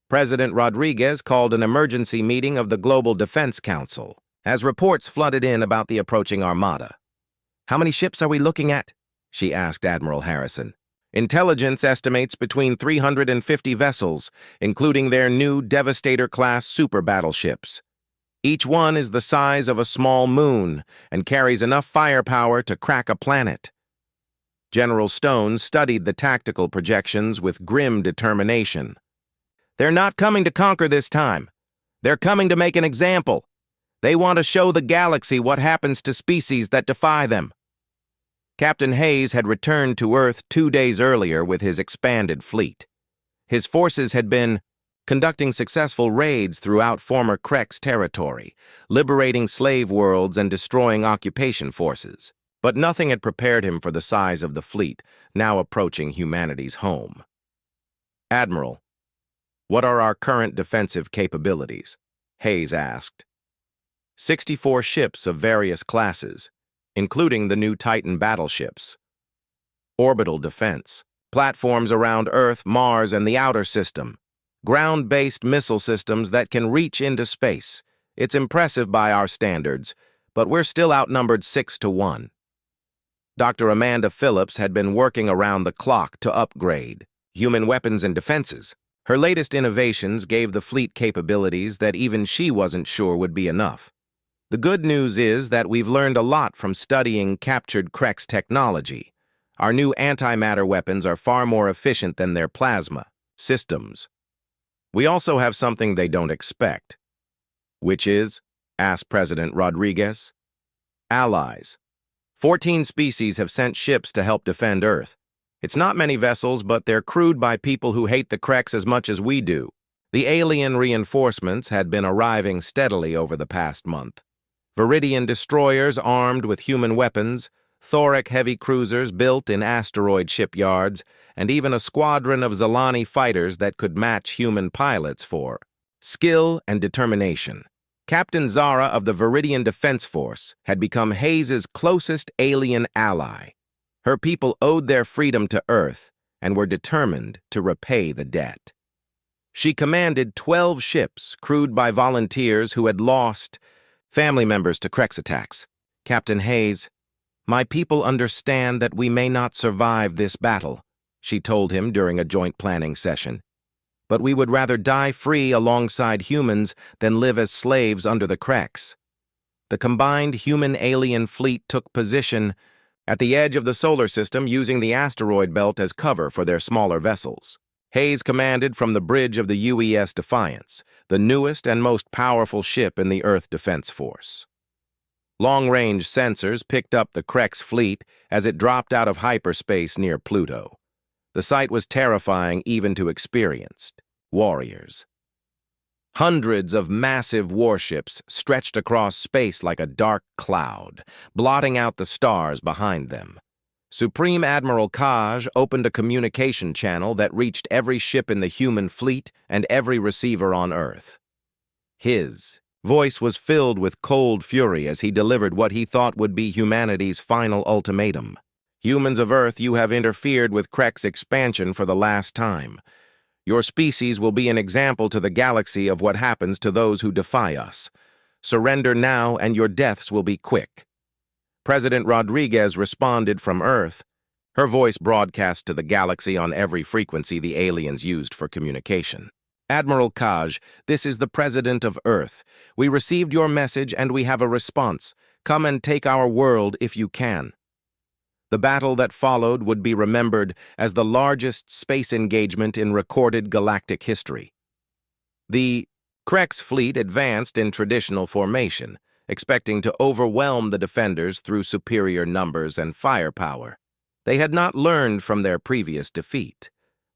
President Rodriguez called an emergency meeting of the Global Defense Council as reports flooded in about the approaching armada. How many ships are we looking at? She asked Admiral Harrison. Intelligence estimates between 350 vessels, including their new Devastator-class super battleships. Each one is the size of a small moon and carries enough firepower to crack a planet. General Stone studied the tactical projections with grim determination. "They're not coming to conquer this time. They're coming to make an example. They want to show the galaxy what happens to species that defy them." Captain Hayes had returned to Earth 2 days earlier with his expanded fleet. His forces had been conducting successful raids throughout former Krex territory, liberating slave worlds and destroying occupation forces. But nothing had prepared him for the size of the fleet, now approaching humanity's home. "Admiral, what are our current defensive capabilities?" Hayes asked. 64 ships of various classes, including the new Titan battleships. Orbital defense, platforms around Earth, Mars, and the outer system. Ground-based missile systems that can reach into space. It's impressive by our standards, but we're still outnumbered 6-1. Dr. Amanda Phillips had been working around the clock to upgrade human weapons and defenses. Her latest innovations gave the fleet capabilities that even she wasn't sure would be enough. The good news is that we've learned a lot from studying captured Krex technology. Our new antimatter weapons are far more efficient than their plasma systems. We also have something they don't expect. "Which is?" asked President Rodriguez. "Allies. 14 species have sent ships to help defend Earth. It's not many vessels, but they're crewed by people who hate the Krex as much as we do. The alien reinforcements had been arriving steadily over the past month. Viridian destroyers armed with human weapons, Thoric heavy cruisers built in asteroid shipyards, and even a squadron of Zalani fighters that could match human pilots for skill and determination. Captain Zara of the Viridian Defense Force had become Hayes's closest alien ally. Her people owed their freedom to Earth and were determined to repay the debt. She commanded 12 ships crewed by volunteers who had lost family members to Krex attacks. "Captain Hayes, my people understand that we may not survive this battle," she told him during a joint planning session. "But we would rather die free alongside humans than live as slaves under the Krex." The combined human-alien fleet took position at the edge of the solar system using the asteroid belt as cover for their smaller vessels. Hayes commanded from the bridge of the UES Defiance, the newest and most powerful ship in the Earth Defense Force. Long-range sensors picked up the Krex fleet as it dropped out of hyperspace near Pluto. The sight was terrifying even to experienced warriors. Hundreds of massive warships stretched across space like a dark cloud, blotting out the stars behind them. Supreme Admiral Kaj opened a communication channel that reached every ship in the human fleet and every receiver on Earth. His voice was filled with cold fury as he delivered what he thought would be humanity's final ultimatum. "Humans of Earth, you have interfered with Krex expansion for the last time. Your species will be an example to the galaxy of what happens to those who defy us. Surrender now and your deaths will be quick." President Rodriguez responded from Earth, her voice broadcast to the galaxy on every frequency the aliens used for communication. "Admiral Kaj, this is the President of Earth. We received your message and we have a response. Come and take our world if you can." The battle that followed would be remembered as the largest space engagement in recorded galactic history. The Krex fleet advanced in traditional formation, expecting to overwhelm the defenders through superior numbers and firepower. They had not learned from their previous defeat.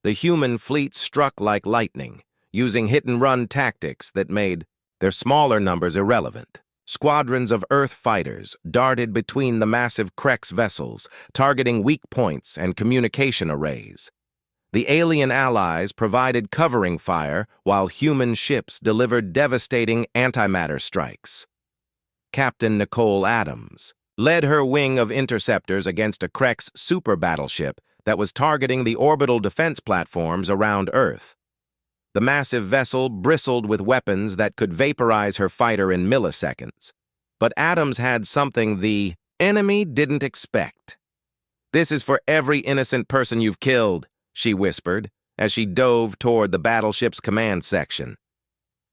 The human fleet struck like lightning, using hit-and-run tactics that made their smaller numbers irrelevant. Squadrons of Earth fighters darted between the massive Krex vessels, targeting weak points and communication arrays. The alien allies provided covering fire while human ships delivered devastating antimatter strikes. Captain Nicole Adams led her wing of interceptors against a Krex super battleship that was targeting the orbital defense platforms around Earth. The massive vessel bristled with weapons that could vaporize her fighter in milliseconds. But Adams had something the enemy didn't expect. "This is for every innocent person you've killed," she whispered as she dove toward the battleship's command section.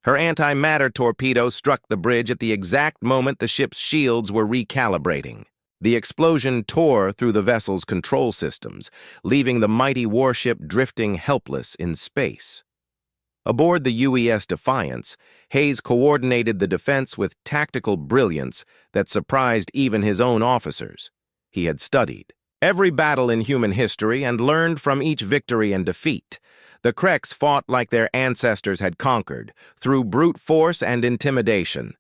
Her antimatter torpedo struck the bridge at the exact moment the ship's shields were recalibrating. The explosion tore through the vessel's control systems, leaving the mighty warship drifting helpless in space. Aboard the UES Defiance, Hayes coordinated the defense with tactical brilliance that surprised even his own officers. He had studied every battle in human history and learned from each victory and defeat. The Kreks fought like their ancestors had conquered, through brute force and intimidation.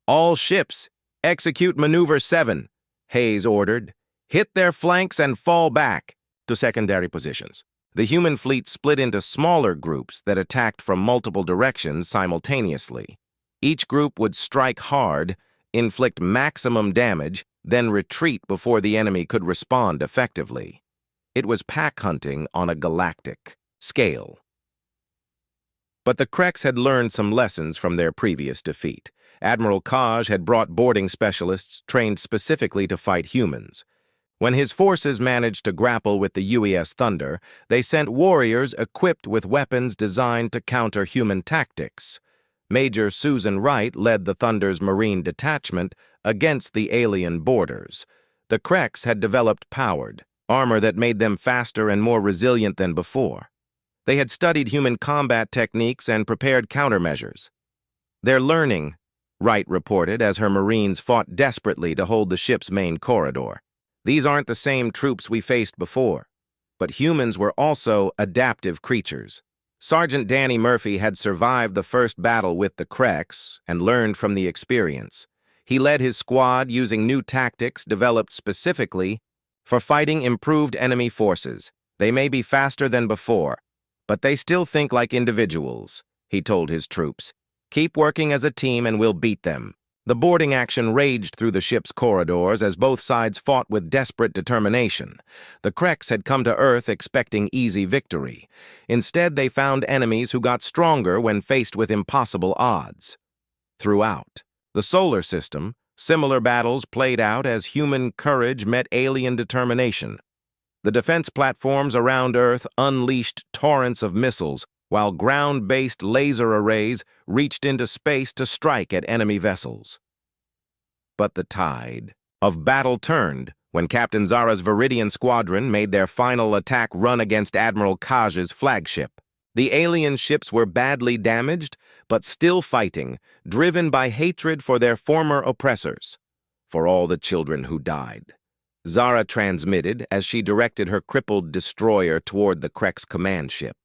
"All ships, execute Maneuver 7, Hayes ordered. "Hit their flanks and fall back to secondary positions." The human fleet split into smaller groups that attacked from multiple directions simultaneously. Each group would strike hard, inflict maximum damage, then retreat before the enemy could respond effectively. It was pack hunting on a galactic scale. But the Kreks had learned some lessons from their previous defeat. Admiral Kaj had brought boarding specialists trained specifically to fight humans. When his forces managed to grapple with the UES Thunder, they sent warriors equipped with weapons designed to counter human tactics. Major Susan Wright led the Thunder's Marine detachment against the alien boarders. The Kreks had developed powered armor that made them faster and more resilient than before. They had studied human combat techniques and prepared countermeasures. "They're learning," Wright reported as her Marines fought desperately to hold the ship's main corridor. "These aren't the same troops we faced before." But humans were also adaptive creatures. Sergeant Danny Murphy had survived the first battle with the Kreks and learned from the experience. He led his squad using new tactics developed specifically for fighting improved enemy forces. "They may be faster than before, but they still think like individuals," he told his troops. "Keep working as a team and we'll beat them." The boarding action raged through the ship's corridors as both sides fought with desperate determination. The Kreks had come to Earth expecting easy victory. Instead, they found enemies who got stronger when faced with impossible odds. Throughout the solar system, similar battles played out as human courage met alien determination. The defense platforms around Earth unleashed torrents of missiles, while ground-based laser arrays reached into space to strike at enemy vessels. But the tide of battle turned when Captain Zara's Viridian squadron made their final attack run against Admiral Kaj's flagship. The alien ships were badly damaged, but still fighting, driven by hatred for their former oppressors. "For all the children who died," Zara transmitted as she directed her crippled destroyer toward the Kreks command ship.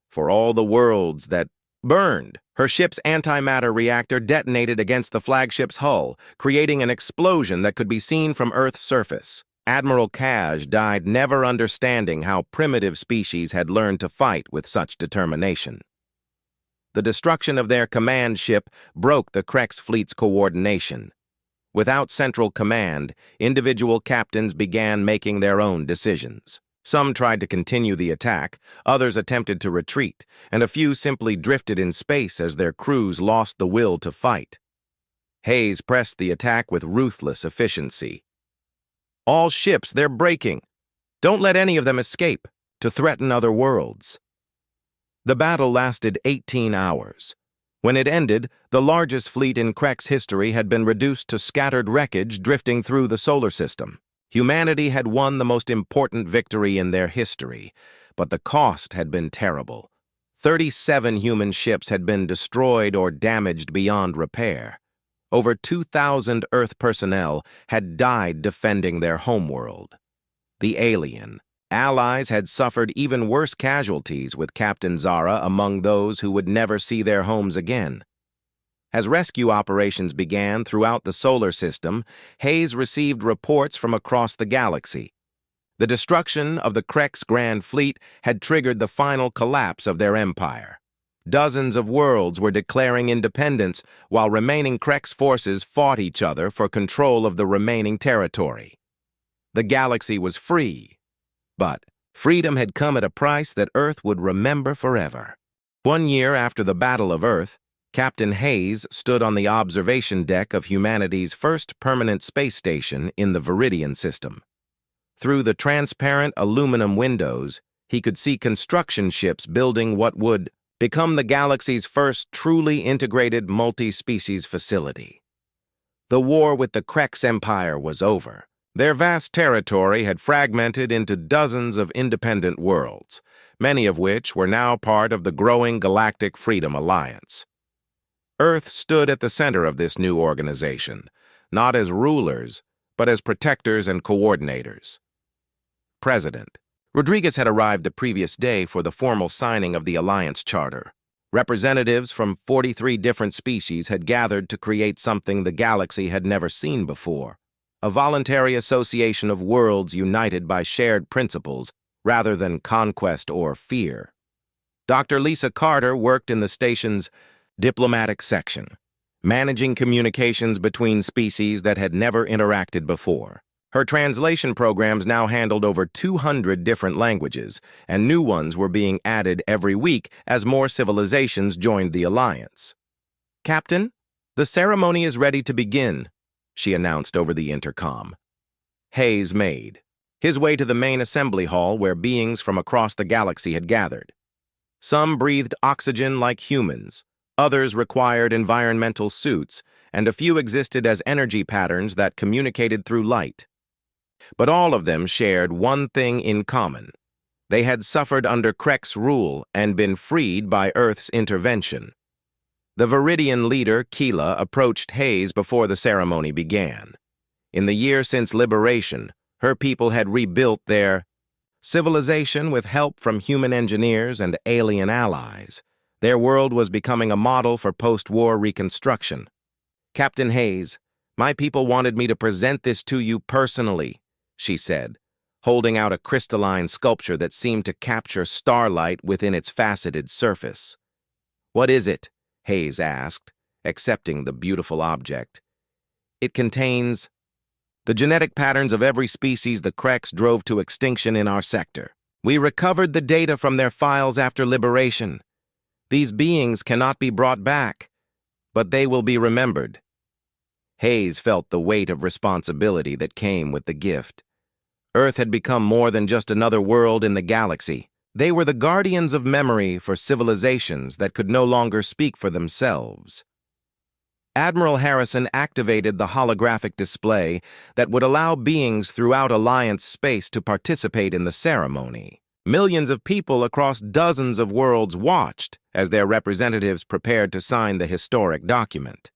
"For all the worlds that burned." Her ship's antimatter reactor detonated against the flagship's hull, creating an explosion that could be seen from Earth's surface. Admiral Kaj died never understanding how primitive species had learned to fight with such determination. The destruction of their command ship broke the Kreks fleet's coordination. Without central command, individual captains began making their own decisions. Some tried to continue the attack, others attempted to retreat, and a few simply drifted in space as their crews lost the will to fight. Hayes pressed the attack with ruthless efficiency. "All ships, they're breaking. Don't let any of them escape to threaten other worlds." The battle lasted 18 hours. When it ended, the largest fleet in Krek's history had been reduced to scattered wreckage drifting through the solar system. Humanity had won the most important victory in their history, but the cost had been terrible. 37 human ships had been destroyed or damaged beyond repair. Over 2,000 Earth personnel had died defending their homeworld. The alien allies had suffered even worse casualties, with Captain Zara among those who would never see their homes again. As rescue operations began throughout the solar system, Hayes received reports from across the galaxy. The destruction of the Kreks Grand Fleet had triggered the final collapse of their empire. Dozens of worlds were declaring independence, while remaining Kreks forces fought each other for control of the remaining territory. The galaxy was free, but freedom had come at a price that Earth would remember forever. 1 year after the Battle of Earth, Captain Hayes stood on the observation deck of humanity's first permanent space station in the Viridian system. Through the transparent aluminum windows, he could see construction ships building what would become the galaxy's first truly integrated multi-species facility. The war with the Kreks Empire was over, Their vast territory had fragmented into dozens of independent worlds, many of which were now part of the growing Galactic Freedom Alliance. Earth stood at the center of this new organization, not as rulers, but as protectors and coordinators. President. Rodriguez had arrived the previous day for the formal signing of the Alliance Charter. Representatives from 43 different species had gathered to create something the galaxy had never seen before, a voluntary association of worlds united by shared principles rather than conquest or fear. Dr. Lisa Carter worked in the station's diplomatic section, managing communications between species that had never interacted before. Her translation programs now handled over 200 different languages, and new ones were being added every week as more civilizations joined the alliance. "Captain, the ceremony is ready to begin," she announced over the intercom. Hayes made his way to the main assembly hall where beings from across the galaxy had gathered. Some breathed oxygen like humans, others required environmental suits, and a few existed as energy patterns that communicated through light. But all of them shared one thing in common. They had suffered under Krek's rule and been freed by Earth's intervention. The Viridian leader, Keela, approached Hayes before the ceremony began. In the year since liberation, her people had rebuilt their civilization with help from human engineers and alien allies. Their world was becoming a model for post-war reconstruction. "Captain Hayes, my people wanted me to present this to you personally," she said, holding out a crystalline sculpture that seemed to capture starlight within its faceted surface. "What is it?" Hayes asked, accepting the beautiful object. "It contains the genetic patterns of every species the Kreks drove to extinction in our sector. We recovered the data from their files after liberation. These beings cannot be brought back, but they will be remembered." Hayes felt the weight of responsibility that came with the gift. Earth had become more than just another world in the galaxy. They were the guardians of memory for civilizations that could no longer speak for themselves. Admiral Harrison activated the holographic display that would allow beings throughout Alliance space to participate in the ceremony. Millions of people across dozens of worlds watched as their representatives prepared to sign the historic document.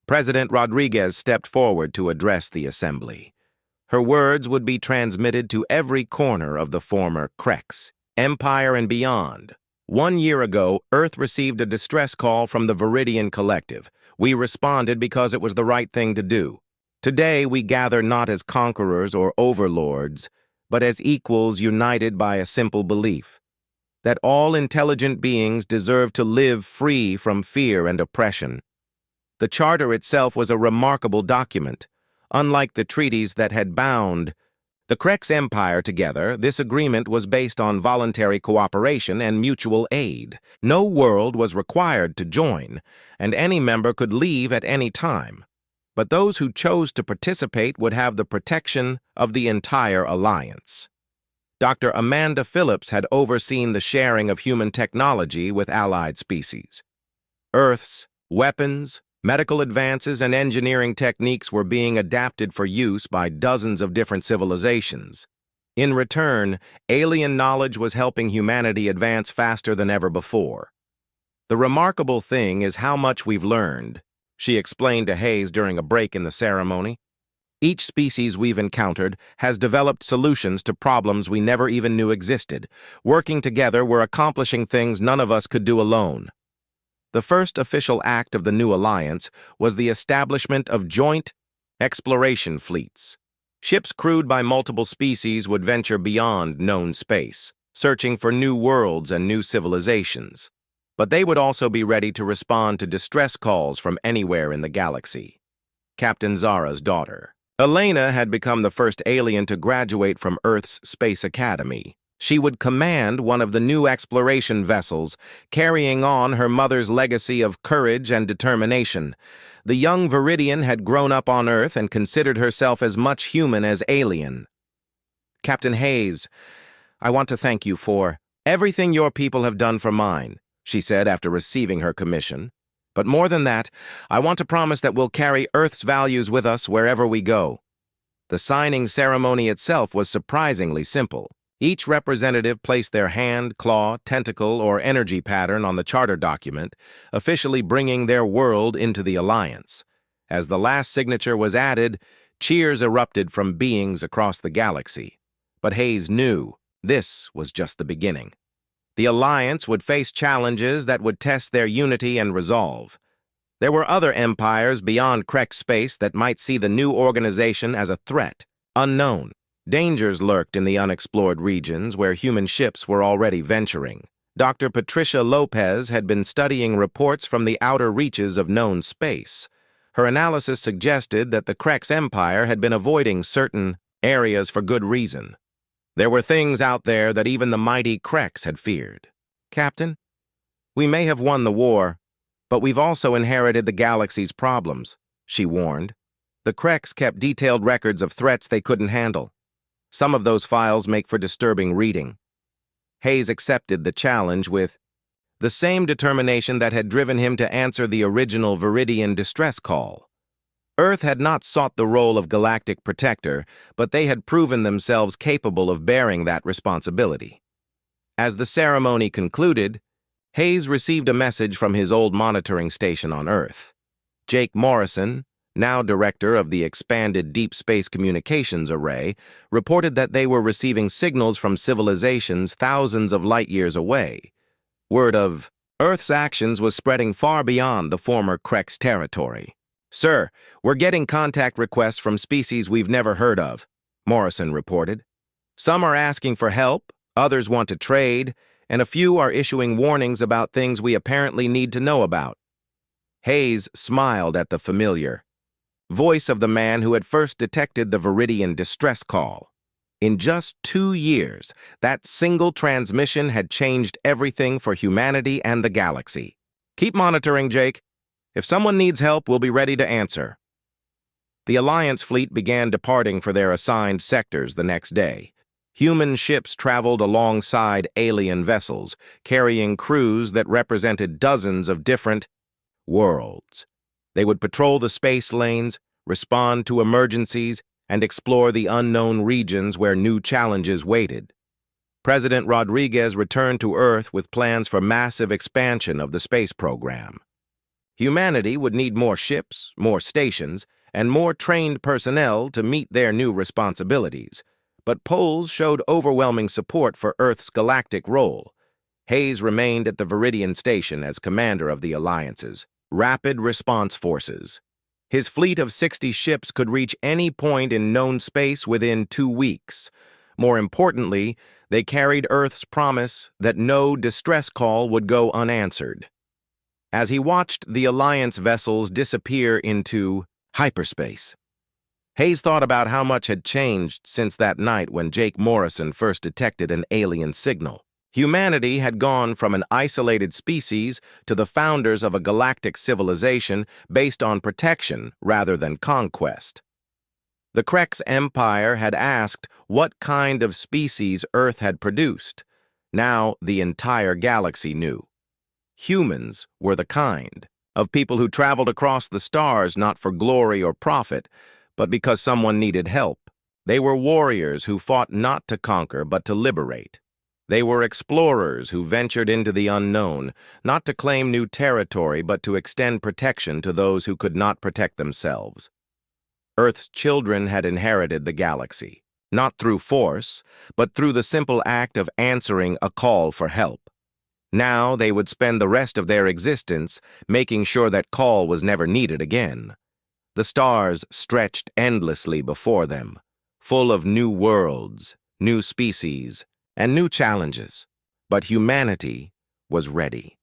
President Rodriguez stepped forward to address the assembly. Her words would be transmitted to every corner of the former Kreks, Empire and beyond. "1 year ago, Earth received a distress call from the Viridian Collective. We responded because it was the right thing to do. Today, we gather not as conquerors or overlords, but as equals united by a simple belief that all intelligent beings deserve to live free from fear and oppression." The charter itself was a remarkable document. Unlike the treaties that had bound the Kreks Empire together, this agreement was based on voluntary cooperation and mutual aid. No world was required to join, and any member could leave at any time. But those who chose to participate would have the protection of the entire alliance. Dr. Amanda Phillips had overseen the sharing of human technology with allied species. Earth's weapons, medical advances, and engineering techniques were being adapted for use by dozens of different civilizations. In return, alien knowledge was helping humanity advance faster than ever before. "The remarkable thing is how much we've learned," she explained to Hayes during a break in the ceremony. "Each species we've encountered has developed solutions to problems we never even knew existed. Working together, we're accomplishing things none of us could do alone." The first official act of the new alliance was the establishment of joint exploration fleets. Ships crewed by multiple species would venture beyond known space, searching for new worlds and new civilizations. But they would also be ready to respond to distress calls from anywhere in the galaxy. Captain Zara's daughter, Elena, had become the first alien to graduate from Earth's Space Academy. She would command one of the new exploration vessels, carrying on her mother's legacy of courage and determination. The young Viridian had grown up on Earth and considered herself as much human as alien. "Captain Hayes, I want to thank you for everything your people have done for mine," she said after receiving her commission. "But more than that, I want to promise that we'll carry Earth's values with us wherever we go." The signing ceremony itself was surprisingly simple. Each representative placed their hand, claw, tentacle, or energy pattern on the charter document, officially bringing their world into the alliance. As the last signature was added, cheers erupted from beings across the galaxy. But Hayes knew this was just the beginning. The alliance would face challenges that would test their unity and resolve. There were other empires beyond Krek space that might see the new organization as a threat, unknown. Dangers lurked in the unexplored regions where human ships were already venturing. Dr. Patricia Lopez had been studying reports from the outer reaches of known space. Her analysis suggested that the Krek's empire had been avoiding certain areas for good reason. There were things out there that even the mighty Kreks had feared. "Captain, we may have won the war, but we've also inherited the galaxy's problems," she warned. The Kreks kept detailed records of threats they couldn't handle. Some of those files make for disturbing reading. Hayes accepted the challenge with the same determination that had driven him to answer the original Viridian distress call. Earth had not sought the role of galactic protector, but they had proven themselves capable of bearing that responsibility. As the ceremony concluded, Hayes received a message from his old monitoring station on Earth. Jake Morrison, now director of the expanded Deep Space Communications Array, reported that they were receiving signals from civilizations thousands of light-years away. Word of Earth's actions was spreading far beyond the former Krek's territory. "Sir, we're getting contact requests from species we've never heard of," Morrison reported. "Some are asking for help, others want to trade, and a few are issuing warnings about things we apparently need to know about." Hayes smiled at the familiar voice of the man who had first detected the Viridian distress call. In just 2 years, that single transmission had changed everything for humanity and the galaxy. "Keep monitoring, Jake. If someone needs help, we'll be ready to answer." The Alliance fleet began departing for their assigned sectors the next day. Human ships traveled alongside alien vessels, carrying crews that represented dozens of different worlds. They would patrol the space lanes, respond to emergencies, and explore the unknown regions where new challenges waited. President Rodriguez returned to Earth with plans for massive expansion of the space program. Humanity would need more ships, more stations, and more trained personnel to meet their new responsibilities. But polls showed overwhelming support for Earth's galactic role. Hayes remained at the Viridian Station as commander of the Alliance's Rapid Response Forces. His fleet of 60 ships could reach any point in known space within 2 weeks. More importantly, they carried Earth's promise that no distress call would go unanswered. As he watched the Alliance vessels disappear into hyperspace, Hayes thought about how much had changed since that night when Jake Morrison first detected an alien signal. Humanity had gone from an isolated species to the founders of a galactic civilization based on protection rather than conquest. The Krek's empire had asked what kind of species Earth had produced. Now the entire galaxy knew. Humans were the kind of people who traveled across the stars not for glory or profit, but because someone needed help. They were warriors who fought not to conquer but to liberate. They were explorers who ventured into the unknown, not to claim new territory but to extend protection to those who could not protect themselves. Earth's children had inherited the galaxy, not through force, but through the simple act of answering a call for help. Now they would spend the rest of their existence making sure that call was never needed again. The stars stretched endlessly before them, full of new worlds, new species, and new challenges. But humanity was ready.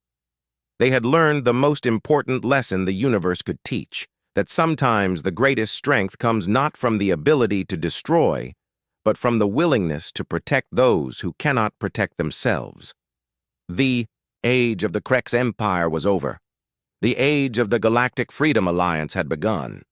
They had learned the most important lesson the universe could teach, that sometimes the greatest strength comes not from the ability to destroy, but from the willingness to protect those who cannot protect themselves. The age of the Krek's empire was over. The age of the Galactic Freedom Alliance had begun.